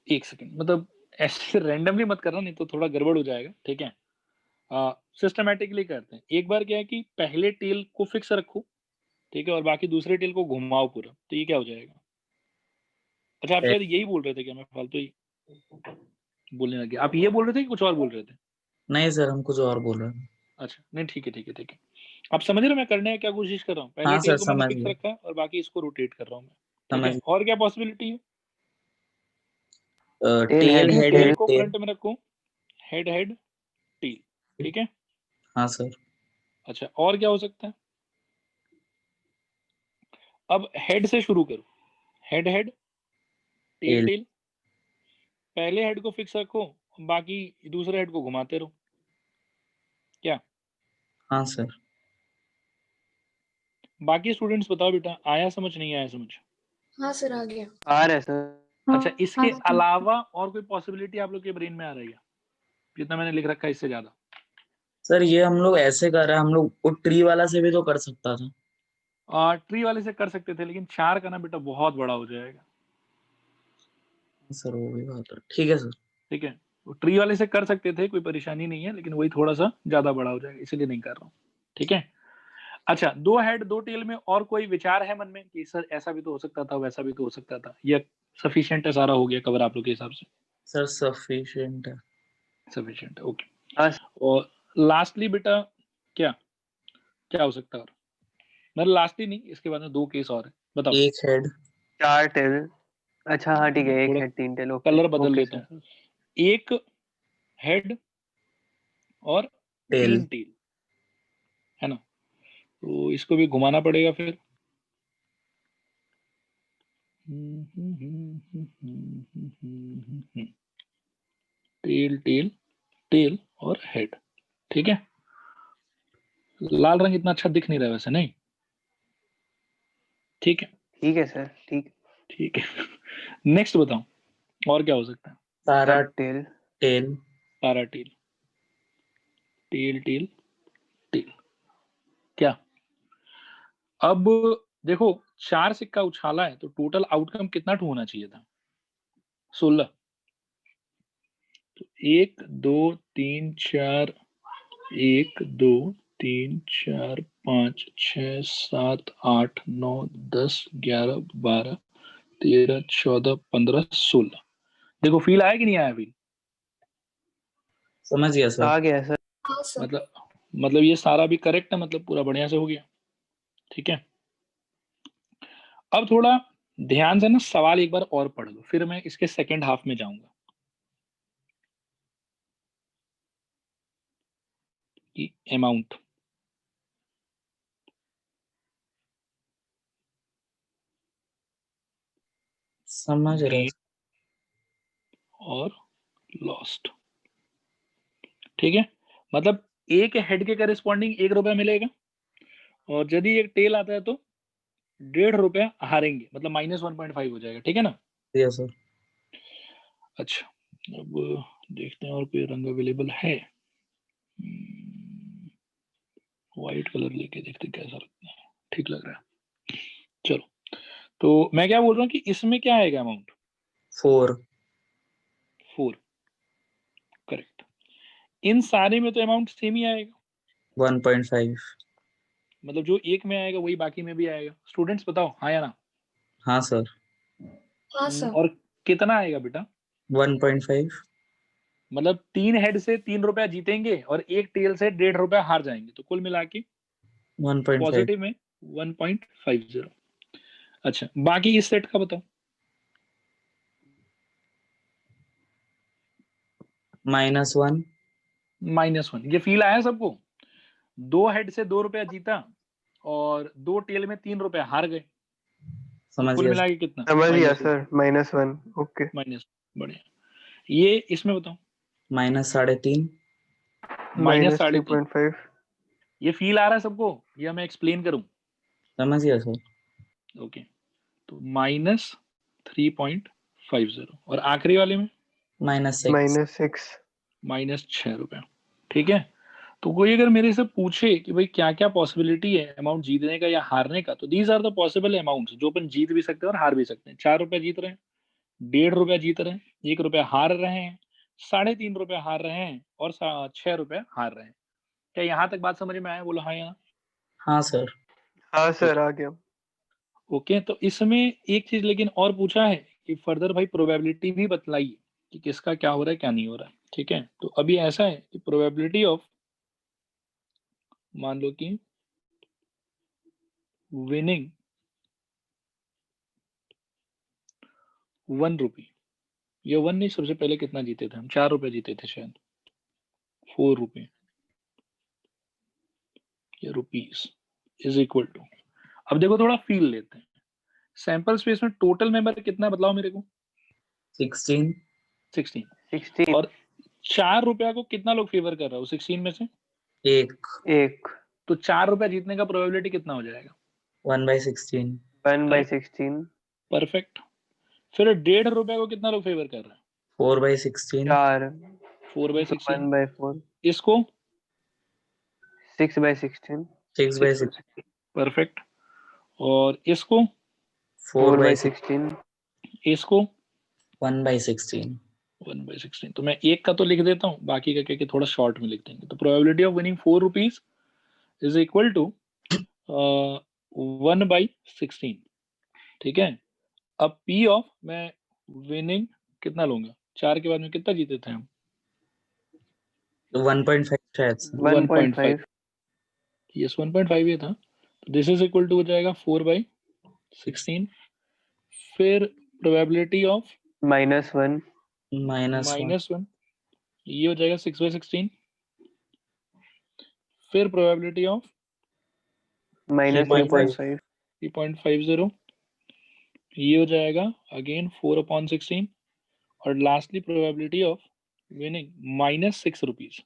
S1: एक सेकंड, मतलब ऐसे रैंडमली मत करना, नहीं तो थोड़ा गड़बड़ हो जाएगा, ठीक है। सिस्टमेटिकली करते हैं। एक बार क्या है कि पहले टेल को फिक्स रखो, ठीक है, और बाकी दूसरे टेल को घुमाओ पूरा, तो ये क्या हो जाएगा? अच्छा, आप शायद यही बोल रहे थे क्या? मैं फालतू ही बोलने लग गया। आप ये बोल रहे थे कि कुछ और बोल रहे थे?
S3: नहीं सर, हम कुछ और बोल रहे हैं।
S1: अच्छा, नहीं ठीक है ठीक है ठीक है। आप समझ रहे हो मैं करने क्या कोशिश कर रहा हूँ? पहले
S3: हाँ
S1: टेल
S3: सर,
S1: को मैंने
S3: समझ
S1: फिक्स
S3: गया
S1: रखा है और बाकी इसको रोटेट कर रहा हूँ मैं, ठीक
S3: समझ
S1: है। और क्या पॉसिबिलिटी है?
S2: Tail
S3: tail
S2: head
S3: head
S1: tail
S3: head
S1: को
S3: टेल।
S1: फ्रंट में रखो, हेड हेड टेल, ठीक है।
S3: हाँ सर।
S1: अच्छा, और क्या हो सकता है? अब हेड से शुरू करो, head head tail
S3: tail.
S1: Tail. पहले हेड को फिक्स रखो, बाकी दूसरे हेड को घुमाते रहो, क्या?
S3: हाँ सर।
S1: बाकी स्टूडेंट्स बताओ बेटा, आया समझ नहीं आया समझ?
S4: हाँ सर, आ गया।
S2: आ रहा है सर।
S1: अच्छा, इसके अलावा और कोई पॉसिबिलिटी आप लोग के ब्रेन में आ रही है जितना मैंने लिख रखा है इससे ज्यादा?
S3: सर ये हम लोग ऐसे कर रहे हैं, हम लोग वो ट्री वाला से भी तो कर सकता था।
S1: ट्री वाले से कर सकते थे, लेकिन 4 का ना बेटा बहुत बड़ा हो जाएगा,
S3: सर वो भी बात है, ठीक है सर।
S1: ठीक है। तो ट्री वाले से कर सकते थे, कोई परेशानी नहीं है, लेकिन वही थोड़ा सा ज्यादा बड़ा हो जाएगा, इसलिए नहीं कर रहा हूँ, ठीक है। अच्छा, 2 हेड 2 टेल में और कोई विचार है मन में कि सर ऐसा भी तो हो सकता था, वैसा भी तो हो सकता था, या सफिशिएंट है, सारा हो गया कवर आप लोग के हिसाब से?
S3: सर सफिशिएंट है।
S1: सफिशिएंट है, ओके।
S2: हाँ
S1: और लास्टली बेटा क्या क्या हो सकता है? और मतलब लास्टली नहीं, इसके बाद में 2 केस और है, बताओ।
S3: एक हेड
S2: 4 टेल। अच्छा हाँ ठीक है, एक
S1: थोड़ा
S2: हेड 3 टेल। ओके
S1: कलर बदल
S2: ओके
S1: लेता
S2: सर।
S1: हूँ, एक हेड और
S3: टेल।
S1: 3 टेल, है ना? तो इसको भी घुमाना पड़ेगा फिर। टेल टेल टेल और हेड, ठीक है। लाल रंग इतना अच्छा दिख नहीं रहा वैसे, नहीं? ठीक है
S2: ठीक है सर, ठीक।
S1: ठीक है। नेक्स्ट बताओ, और क्या हो सकता है?
S3: सारा
S2: सब टेल।
S3: टेल।
S1: सारा टेल, टेल टेल टेल, क्या? अब देखो, 4 सिक्का उछाला है तो टोटल आउटकम कितना टू होना चाहिए था? 16। तो 1 2 3 4, 1 2 3 4 5 6 7 8 9 10 11 12 13 14 15 16। देखो फील आया कि नहीं आया फील?
S3: समझ गया सर।
S2: आ गया सर।
S4: हाँ सर।
S1: मतलब ये सारा भी करेक्ट है, मतलब पूरा बढ़िया से हो गया, ठीक है। अब थोड़ा ध्यान से ना सवाल एक बार और पढ़ लो, फिर मैं इसके सेकेंड हाफ में जाऊंगा कि अमाउंट
S3: समझ रहे
S1: गेन और लॉस्ट, ठीक है। मतलब एक हेड के करेस्पॉन्डिंग 1 रुपया मिलेगा, और यदि एक टेल आता है तो 1.5 रुपया हारेंगे, मतलब -1.5 हो जाएगा, ठीक है ना?
S3: दिया सर।
S1: अच्छा, अब देखते हैं और कोई रंग अवेलेबल है। व्हाइट कलर लेके देखते हैं कैसा लगता है, ठीक लग रहा है। चलो, तो मैं क्या बोल रहा हूँ कि इसमें क्या आएगा अमाउंट?
S3: 4।
S1: 4, करेक्ट। इन सारे में तो अमाउंट सेम ही आएगा,
S3: 1.5।
S1: मतलब जो एक में आएगा वही बाकी में भी आएगा। स्टूडेंट्स बताओ हाँ या ना?
S3: हाँ सर।
S4: हाँ सर।
S1: और कितना आएगा बेटा?
S3: 1.5।
S1: मतलब 3 हेड से 3 रुपया जीतेंगे और एक टेल से 1.5 रुपया हार जाएंगे, तो कुल मिला के
S3: 1.5
S1: पॉजिटिव में 1.50। अच्छा, बाकी इस सेट का बताओ।
S3: -1।
S1: -1, ये फील आया सबको? 2 हेड से 2 रुपया जीता और 2 टेल में 3 रुपया हार गए, तो
S3: समझ
S1: कुल
S3: गया
S1: मिला
S3: सर।
S1: के कितना?
S2: समझ गया
S1: -1।
S2: सर, -1। ओके।
S1: माइनस, बढ़िया। ये इसमें बताओ,
S3: -3.5।
S1: -3.5।
S2: -2.5।
S1: ये फील आ रहा है सबको या मैं एक्सप्लेन करूं?
S3: समझ गया सर।
S1: ओके, तो -3.50, और आखिरी वाले में
S3: -6।
S2: -6।
S1: -6 रुपया, ठीक है। तो कोई अगर मेरे से पूछे कि भाई क्या क्या पॉसिबिलिटी है अमाउंट जीतने का या हारने का, तो these are the possible amounts जो अपन जीत भी सकते हैं और हार भी सकते हैं। 4 रुपया जीत रहे हैं, 1.5 रुपया जीत रहे हैं, 1 रुपया हार रहे हैं, 3.5 रुपया हार रहे हैं और 6 रुपया हार रहे हैं। क्या यहाँ तक बात समझ में आया? बोलो हाँ या ना।
S3: हाँ सर।
S2: हाँ सर, आ गया।
S1: ओके, तो इसमें एक चीज लेकिन और पूछा है कि फर्दर भाई प्रोबेबिलिटी भी बतलाइए कि किसका क्या हो रहा है क्या नहीं हो रहा है। ठीक है, तो अभी ऐसा है कि प्रोबेबिलिटी ऑफ, मान लो कि विनिंग 1 रुपी, ये 1 नहीं, सबसे पहले कितना जीते थे हम? 4 रुपए जीते थे शायद, 4 रुपए या रुपीज इज इक्वल टू, अब देखो थोड़ा फील लेते हैं। सैंपल स्पेस में टोटल मेंबर कितना है बताओ मेरे को?
S3: 16।
S1: 16।
S2: 16।
S1: और 4 रुपया को कितना लोग फेवर कर रहा हो 16 में से?
S3: 1।
S2: एक।
S1: तो 4 रुपया जीतने का प्रोबेबिलिटी कितना हो जाएगा?
S3: 1/16।
S2: 1/16।
S1: परफेक्ट। फिर 1.5 रुपया को कितना लोग फेवर कर रहे हैं?
S3: 4/16।
S2: 4।
S1: 4/16।
S2: 1/4।
S1: इसको
S2: 6/16।
S3: 6/16।
S1: परफेक्ट। और इसको
S3: 4/16।
S2: 4/16।
S1: इसको
S3: 1/16।
S1: 1/16। तो मैं एक का तो लिख देता हूँ, बाकी का क्या थोड़ा शॉर्ट में लिख देंगे। तो probability of winning 4 rupees is equal to 1/16। ठीक है, अब पी ऑफ मैं विनिंग कितना लूंगा? 4 के बाद में कितना जीते थे हम?
S3: 1.5 शायद से।
S1: 1.5।
S2: 1.5।
S1: यस, 1.5 ये था। तो दिस इज इक्वल टू हो जाएगा 4/16। फिर प्रोबेबिलिटी ऑफ
S2: -1।
S3: -1।
S1: -1, ये हो जाएगा 6/16। फिर प्रोबेबिलिटी ऑफ
S2: -3.5।
S1: 3.50, ये हो जाएगा अगेन 4/16। और lastly probability of winning -6 rupees,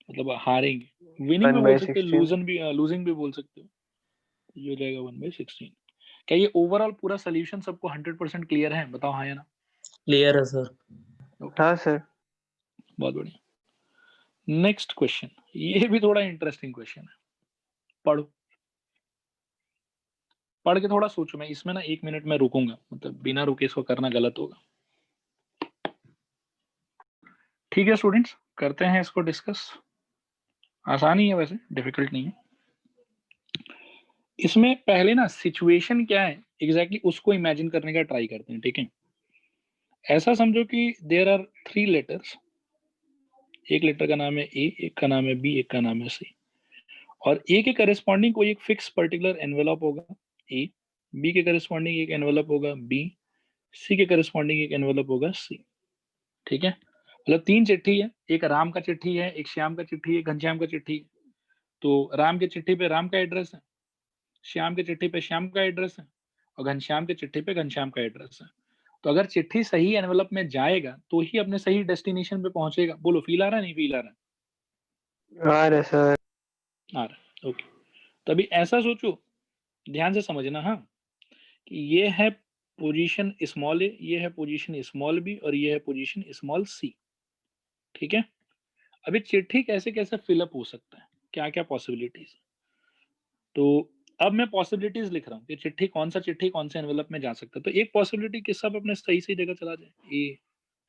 S1: मतलब हारेंगे। विनिंग भी बोल सकते हो,
S2: 1/16।
S1: लूजिंग भी बोल सकते हो। ये हो जाएगा 1/16। क्या ये ओवरऑल पूरा सोल्यूशन सबको 100% क्लियर है? बताओ हाँ या ना।
S3: क्लियर है सर।
S1: ओके,
S2: हाँ सर।
S1: बहुत बढ़िया। नेक्स्ट क्वेश्चन, ये भी थोड़ा इंटरेस्टिंग क्वेश्चन है, पढ़ो। पढ़ के थोड़ा सोचो। मैं इसमें ना 1 मिनट में रुकूंगा, मतलब बिना रुके इसको करना गलत होगा। ठीक है स्टूडेंट्स, करते हैं इसको डिस्कस। आसान ही है वैसे, डिफिकल्ट नहीं है। इसमें पहले ना सिचुएशन क्या है एग्जैक्टली उसको इमेजिन करने का ट्राई करते हैं। ठीक है, ऐसा समझो कि देयर आर 3 लेटर्स। एक लेटर का नाम है ए, एक का नाम है बी, एक का नाम है सी। और ए के करस्पॉन्डिंग कोई एक फिक्स पर्टिकुलर एनवेलप होगा ए, बी के करस्पॉन्डिंग एक एनवेलप होगा बी, सी के करस्पॉन्डिंग एक एनवेलप होगा सी। ठीक है, मतलब 3 चिट्ठी है, एक राम का चिट्ठी है, एक श्याम का चिट्ठी है, घनश्याम का चिट्ठी है। तो राम के चिट्ठी पे राम का एड्रेस है, श्याम के चिट्ठी पे श्याम का एड्रेस है, और घनश्याम के चिट्ठी पे घनश्याम का एड्रेस है। तो अगर चिट्ठी सही एनवेलप में जाएगा तो ही अपने सही डेस्टिनेशन पे पहुंचेगा। बोलो फील आ रहा है? नहीं फील आ रहा
S2: आ रहा सर।
S1: है? आ रहा है। ओके, तो अभी ऐसा सोचो, ध्यान से समझना हाँ, कि ये है पोजीशन स्मॉल ए, ये है पोजीशन स्मॉल बी, और ये है पोजीशन स्मॉल सी। ठीक है, अभी चिट्ठी कैसे कैसे फिलअप हो सकता है, क्या क्या पॉसिबिलिटीज। तो अब मैं पॉसिबिलिटीज लिख रहा हूँ कि चिट्ठी कौन से एनवेलप में जा सकता है। तो एक पॉसिबिलिटी कि सब अपने सही सही जगह चला जाए, ए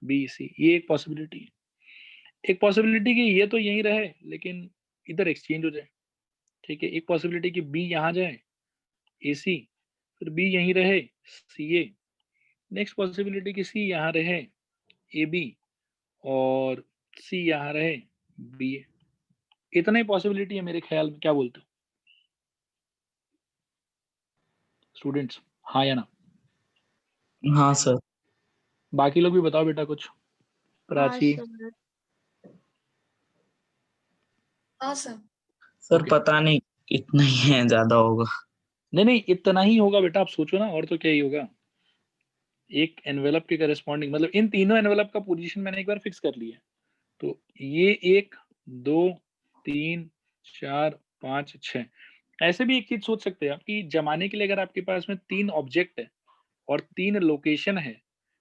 S1: बी सी, ये एक पॉसिबिलिटी है। एक पॉसिबिलिटी कि ये तो यहीं रहे लेकिन इधर एक्सचेंज हो जाए। ठीक है, एक पॉसिबिलिटी कि बी यहाँ जाए ए सी, फिर बी यहीं रहे सी ए। नेक्स्ट पॉसिबिलिटी कि सी यहाँ रहे ए बी, और सी यहाँ रहे बी ए। इतना ही पॉसिबिलिटी है मेरे ख्याल में, क्या बोलते हो स्टूडेंट्स? हाँ या ना?
S3: हाँ सर।
S1: बाकी लोग भी बताओ बेटा कुछ।
S4: हाँ
S1: प्राची।
S4: सर। हाँ सर।
S3: सर
S1: ओके,
S3: पता नहीं, इतना ही है, ज्यादा होगा।
S1: नहीं नहीं इतना ही होगा बेटा, आप सोचो ना, और तो क्या ही होगा। एक एनवेलप के करस्पॉन्डिंग, मतलब इन तीनों एनवेलप का पोजीशन मैंने एक बार फिक्स कर लिया है। तो ये 1 2 3 4 5 6। ऐसे भी एक चीज सोच सकते हैं आप कि जमाने के लिए अगर आपके पास में 3 ऑब्जेक्ट है और 3 लोकेशन है,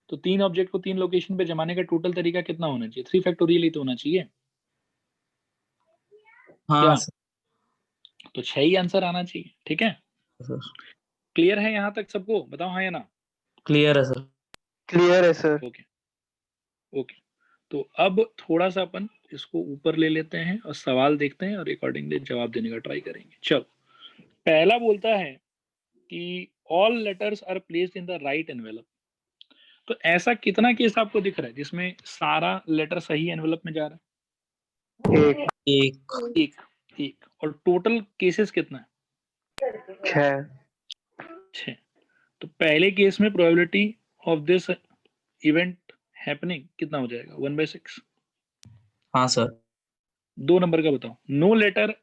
S1: तो 3 ऑब्जेक्ट को 3 लोकेशन पे जमाने का टोटल तरीका कितना होना चाहिए? 3 फैक्टोरियल ही तो होना चाहिए।
S3: हाँ
S1: क्या?
S3: सर।
S1: तो 6 ही आंसर आना चाहिए, ठीक है?
S3: सर
S1: क्लियर है यहाँ तक सबको? बताओ हाँ या ना।
S3: क्लियर है सर।
S2: क्लियर है सर।
S1: Okay okay. तो अब थोड़ा सा अपन इसको ऊपर ले लेते हैं और सवाल देखते हैं और अकॉर्डिंगली जवाब देने का ट्राई करेंगे। चलो, पहला बोलता है कि all letters are placed in the right envelope. तो ऐसा कितना केस आपको दिख रहा है जिसमें सारा लेटर सही एनवेलप में जा रहा
S2: एक
S3: एक
S1: है? एक। एक। और टोटल केसेस कितना है?
S2: 6।
S1: 6। तो पहले केस में probability of this event happening कितना हो जाएगा? 1/6।
S3: हाँ सर।
S1: 2 नंबर का बताओ। No letter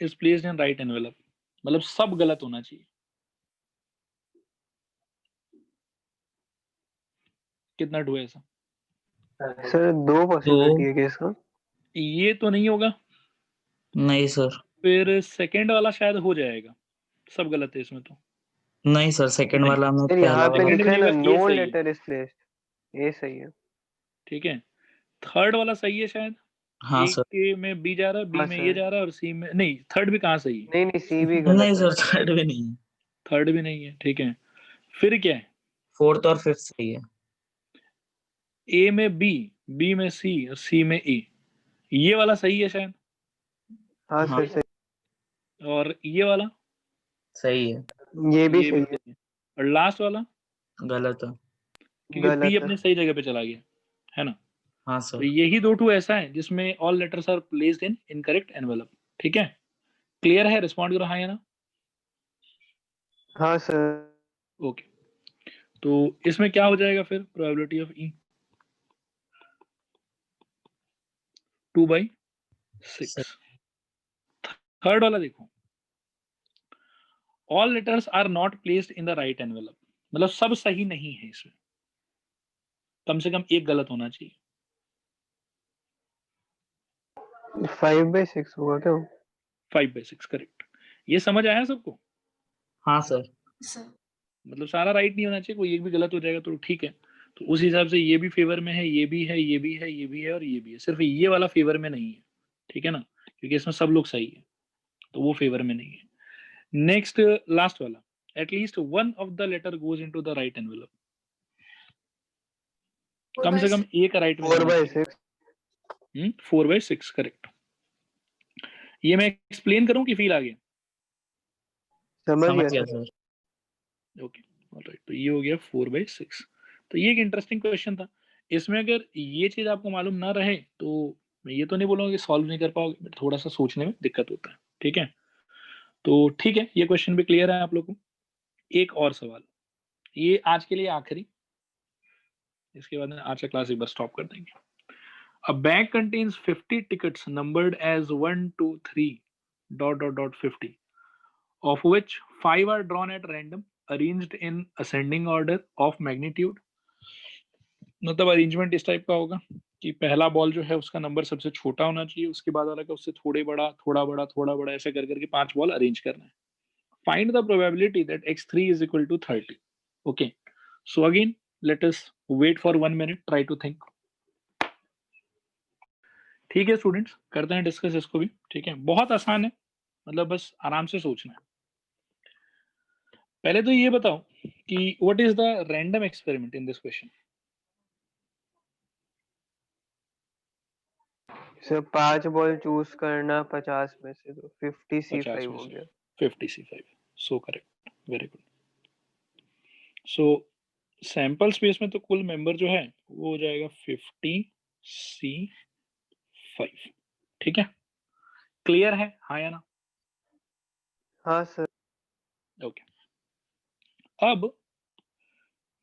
S1: is placed in right envelope, मतलब सब गलत होना चाहिए। कितना टू है ऐसा?
S2: सर 2 पॉसिबिलिटी है केस का।
S1: ये तो नहीं होगा।
S3: नहीं सर।
S1: फिर सेकंड वाला शायद हो जाएगा, सब गलत है इसमें तो।
S3: नहीं सर, सेकंड
S1: नहीं,
S3: वाला में
S2: सर
S3: पहला
S2: यहाँ पे
S3: वाला।
S1: सेकंड भी
S2: लिखा है
S1: नहीं
S2: ना,
S1: होगा, ये
S2: नो
S1: सही है,
S2: लेटर इज प्लेस्ड, ये सही है।
S1: ठीक है। थर्ड वाला सही है शायद।
S3: हाँ
S1: ए
S3: सर।
S1: के में बी जा रहा है, बी
S2: हाँ
S1: में ये
S2: सर।
S1: जा रहा है और सी में नहीं। थर्ड भी कहाँ सही है?
S2: नहीं नहीं, सी भी
S3: नहीं
S2: गलत है।
S3: सर, थर्ड भी नहीं है।
S1: थर्ड भी नहीं है, ठीक है। फिर क्या है?
S3: फोर्थ और फिफ्थ सही है।
S1: ए में बी, बी में सी और सी में ए। ये वाला सही है शायद।
S2: हाँ
S3: हाँ
S2: सर सही।
S1: और ये वाला,
S3: सही है।
S2: ये भी
S1: ये भी
S2: सही है।
S1: सही है। और लास्ट वाला,
S3: गलत है।
S1: क्योंकि बी
S2: गलत है।
S1: अपने सही जगह पे चला गया, है ना?
S3: हाँ
S1: तो
S3: सर।
S1: यही दो टू ऐसा है जिसमें all letters are placed in incorrect envelope, ठीक है? क्लियर है? रिस्पॉन्ड करो हाँ या ना।
S2: हाँ सर।
S1: ओके। तो इसमें क्या हो जाएगा फिर? Probability of E 2/6। थर्ड वाला देखो, all letters are not placed in the right envelope, मतलब सब सही नहीं है इसमें, कम से कम एक गलत होना चाहिए।
S2: 5/6 होगा क्या?
S1: 5/6 करेक्ट। ये समझ आया सबको?
S3: हाँ सर।
S4: सर।
S1: मतलब सारा राइट नहीं होना चाहिए, कोई एक भी गलत हो जाएगा तो ठीक है। तो उस हिसाब से ये भी फेवर में है, ये भी है, ये भी है, ये भी है और ये भी है। सिर्फ ये वाला फेवर में नहीं है, ठीक है ना? क्योंकि इसमें सब लोग सही है, तो वो फेवर में नहीं है। नेक्स्ट, लास्ट वाला, at least one of the letter goes into the right envelope. कम से कम एक राइट में जाना चाहिए।
S2: 4/6।
S1: 4/6 करेक्ट। ये मैं एक्सप्लेन करूं कि फील आ गया?
S2: समझ
S3: समझ
S2: गया
S3: गया
S2: सर।
S3: सर।
S1: Okay alright. तो ये हो गया 4/6। तो ये एक इंटरेस्टिंग क्वेश्चन था। इसमें अगर ये चीज आपको मालूम ना रहे तो मैं ये तो नहीं बोलूंगा कि सॉल्व नहीं कर पाओगे, बट थोड़ा सा सोचने में दिक्कत होता है, ठीक है? तो ठीक है, ये क्वेश्चन भी क्लियर है आप लोगों को। एक और सवाल, ये आज के लिए आखिरी, इसके बाद में आज का क्लास एक बार स्टॉप कर देंगे। A bag contains 50 tickets numbered as 1 2 3 dot dot dot 50, of which 5 are drawn at random, arranged in ascending order of magnitude। मतलब अरेंजमेंट इस टाइप का होगा कि पहला बॉल जो है उसका नंबर सबसे छोटा होना चाहिए, उसके बाद वाला का उससे थोड़े बड़ा, थोड़ा बड़ा, थोड़ा बड़ा, ऐसे कर करके 5 बॉल अरेंज करना है। Find the probability that x3 is equal to 30। Okay, so again let us wait for 1 minute, try to think. ठीक है स्टूडेंट्स, करते हैं डिस्कस इसको भी, ठीक है? बहुत आसान है, मतलब बस आराम से सोचना है। पहले तो ये बताओ कि what is the random experiment in this question?
S2: Sir 5 ball choose करना 50 में से, तो 50
S1: 50
S2: C5
S1: में
S2: हो
S1: से
S2: गया।
S1: 50 C5, so correct, very good. So sample space में तो कुल मेंबर जो है वो हो जाएगा 50 C5, ठीक है? क्लियर है हाँ या ना?
S2: हाँ सर।
S1: ओके। अब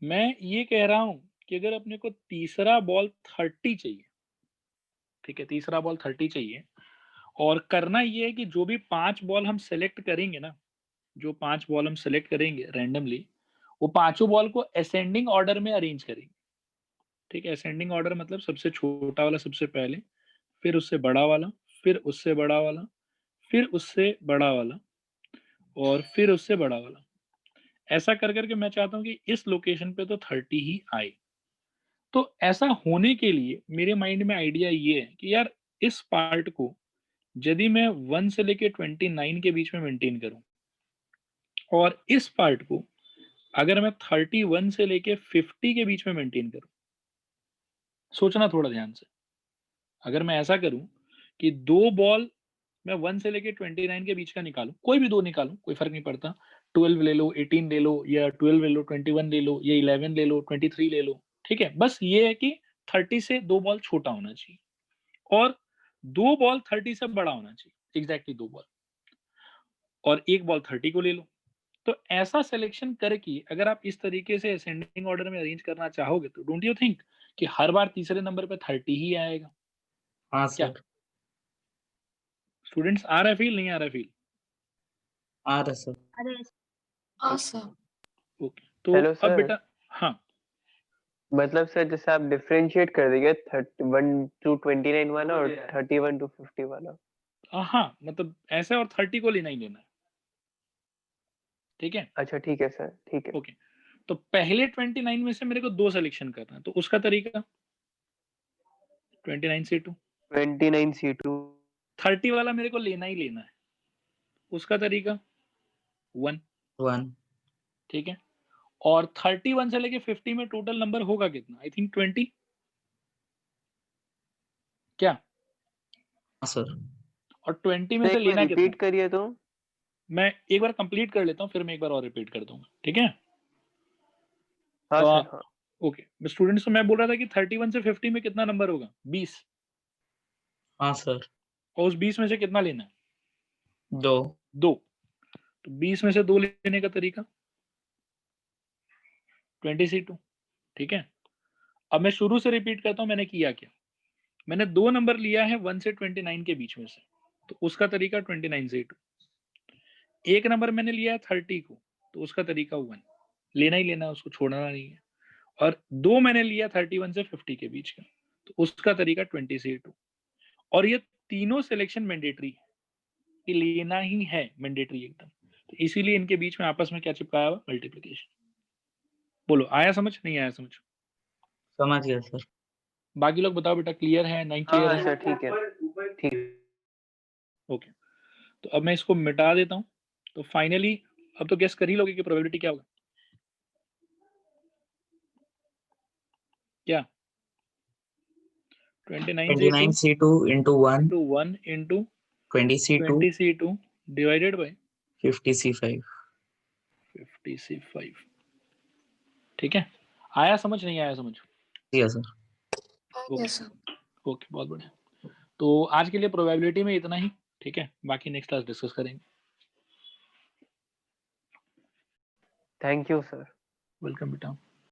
S1: मैं ये कह रहा हूं कि अगर अपने को तीसरा बॉल 30 चाहिए, ठीक है? तीसरा बॉल 30 चाहिए, और करना ये है कि जो भी 5 बॉल हम सेलेक्ट करेंगे ना, जो 5 बॉल हम सेलेक्ट करेंगे रैंडमली, वो पांचों बॉल को असेंडिंग ऑर्डर में अरेंज करेंगे, ठीक है? असेंडिंग ऑर्डर मतलब सबसे छोटा वाला सबसे पहले, फिर उससे बड़ा वाला, फिर उससे बड़ा वाला, फिर उससे बड़ा वाला, और फिर उससे बड़ा वाला। ऐसा कर करके मैं चाहता हूँ कि इस लोकेशन पे तो 30 ही आए। तो ऐसा होने के लिए मेरे माइंड में आइडिया ये है कि यार इस पार्ट को यदि मैं 1 से लेके 29 के बीच में मेंटेन करूं और इस पार्ट को अगर मैं 31 से लेके 50 के बीच में मेंटेन करूं, सोचना थोड़ा ध्यान से, अगर मैं ऐसा करूं कि दो बॉल मैं 1 से लेके 29 के बीच का निकालूं, कोई भी दो निकालूं, कोई फर्क नहीं पड़ता, 12 ले लो, 18 ले लो, या 12 ले लो, 21 ले लो, या 11 ले लो, 23 ले लो, ठीक है। बस ये है कि 30 से दो बॉल छोटा होना चाहिए और दो बॉल 30 से बड़ा होना चाहिए, एग्जैक्टली दो बॉल, और एक बॉल 30 को ले लो। तो ऐसा सिलेक्शन करके अगर आप इस तरीके से असेंडिंग ऑर्डर में अरेंज करना चाहोगे तो डोंट यू थिंक कि हर बार तीसरे नंबर पे 30 ही आएगा?
S3: हाँ
S1: क्या
S3: सर,
S1: स्टूडेंट्स आ रहा है फील, नहीं आ रहा है फील?
S3: आ रहा सर।
S4: हाँ सर।
S1: ओके, तो
S2: हेलो
S1: अब
S2: सर,
S1: बेटा, हाँ
S2: मतलब सर जैसे आप डिफरेंशिएट कर देंगे 31 to 29 वाला और 31 to 50 वाला।
S1: हाँ, मतलब ऐसे, और 30 को लेना ही लेना है, ठीक है।
S2: अच्छा ठीक है सर, ठीक है।
S1: ओके, तो पहले 29 में से मेरे को दो सिलेक्शन करना है, तो उसका तरीका 29 से 2,
S2: 29 C2
S1: 30 वाला मेरे को लेना ही लेना है, उसका तरीका 1,
S3: 1।
S1: ठीक है। और 31 से लेके 50 में टोटल नंबर होगा कितना? आई थिंक 20, क्या?
S3: हाँ सर।
S1: और 20 में से
S2: एक बार
S1: लेना कितना?
S2: रिपीट करिए तो।
S1: मैं एक बार कंप्लीट कर लेता हूँ, फिर मैं एक बार और रिपीट कर दूंगा, ठीक है।
S2: हाँ
S1: तो
S2: सर, हाँ।
S1: ओके स्टूडेंट्स, तो मैं बोल रहा था कि 31 से 50 में कितना नंबर होगा? 20,
S3: हाँ सर।
S1: और उस 20 में से कितना लेना है?
S3: 2।
S1: 2। तो 20 में से 2 लेने का तरीका 20C2, ठीक है। अब मैं शुरू से रिपीट करता हूँ, मैंने किया क्या। मैंने दो नंबर लिया है 1 से 29 के बीच में से, तो उसका तरीका 29C2। एक नंबर मैंने लिया है 30 को, तो उसका तरीका 1, लेना ही लेना है, उसको छोड़ना नहीं है। और दो मैंने लिया 31 से 50 के बीच का, तो उसका तरीका 20C2। और ये तीनों सिलेक्शन मैंडेटरी है, ये लेना ही है, मैंडेटरी एकदम। तो इसीलिए इनके बीच में आपस में क्या चिपकाया हुआ? मल्टीप्लिकेशन। बोलो, आया समझ, नहीं आया समझ?
S3: समझ गया सर।
S1: बाकी लोग बताओ बेटा, क्लियर है नहीं
S2: हाँ
S1: क्लियर
S2: हाँ
S1: है?
S2: सर, ठीक है, ठीक।
S1: ओके, तो अब मैं इसको मिटा देता हूँ। तो फाइनली अब तो गेस कर ही लोगे कि प्रोबेबिलिटी क्या होगा, क्या?
S3: 29C2 into 1
S1: into 1 into
S3: 20C2
S1: 20C2 divided by
S3: 50C5।
S1: 50C5, ठीक है। आया समझ, नहीं आया समझ?
S3: दिया सर।
S4: Yes sir.
S1: ओके, बहुत बढ़िया। तो आज के लिए प्रोबेबिलिटी में इतना ही, ठीक है। बाकी नेक्स्ट क्लास डिस्कस करेंगे।
S2: Thank you sir.
S1: वेलकम बेटा।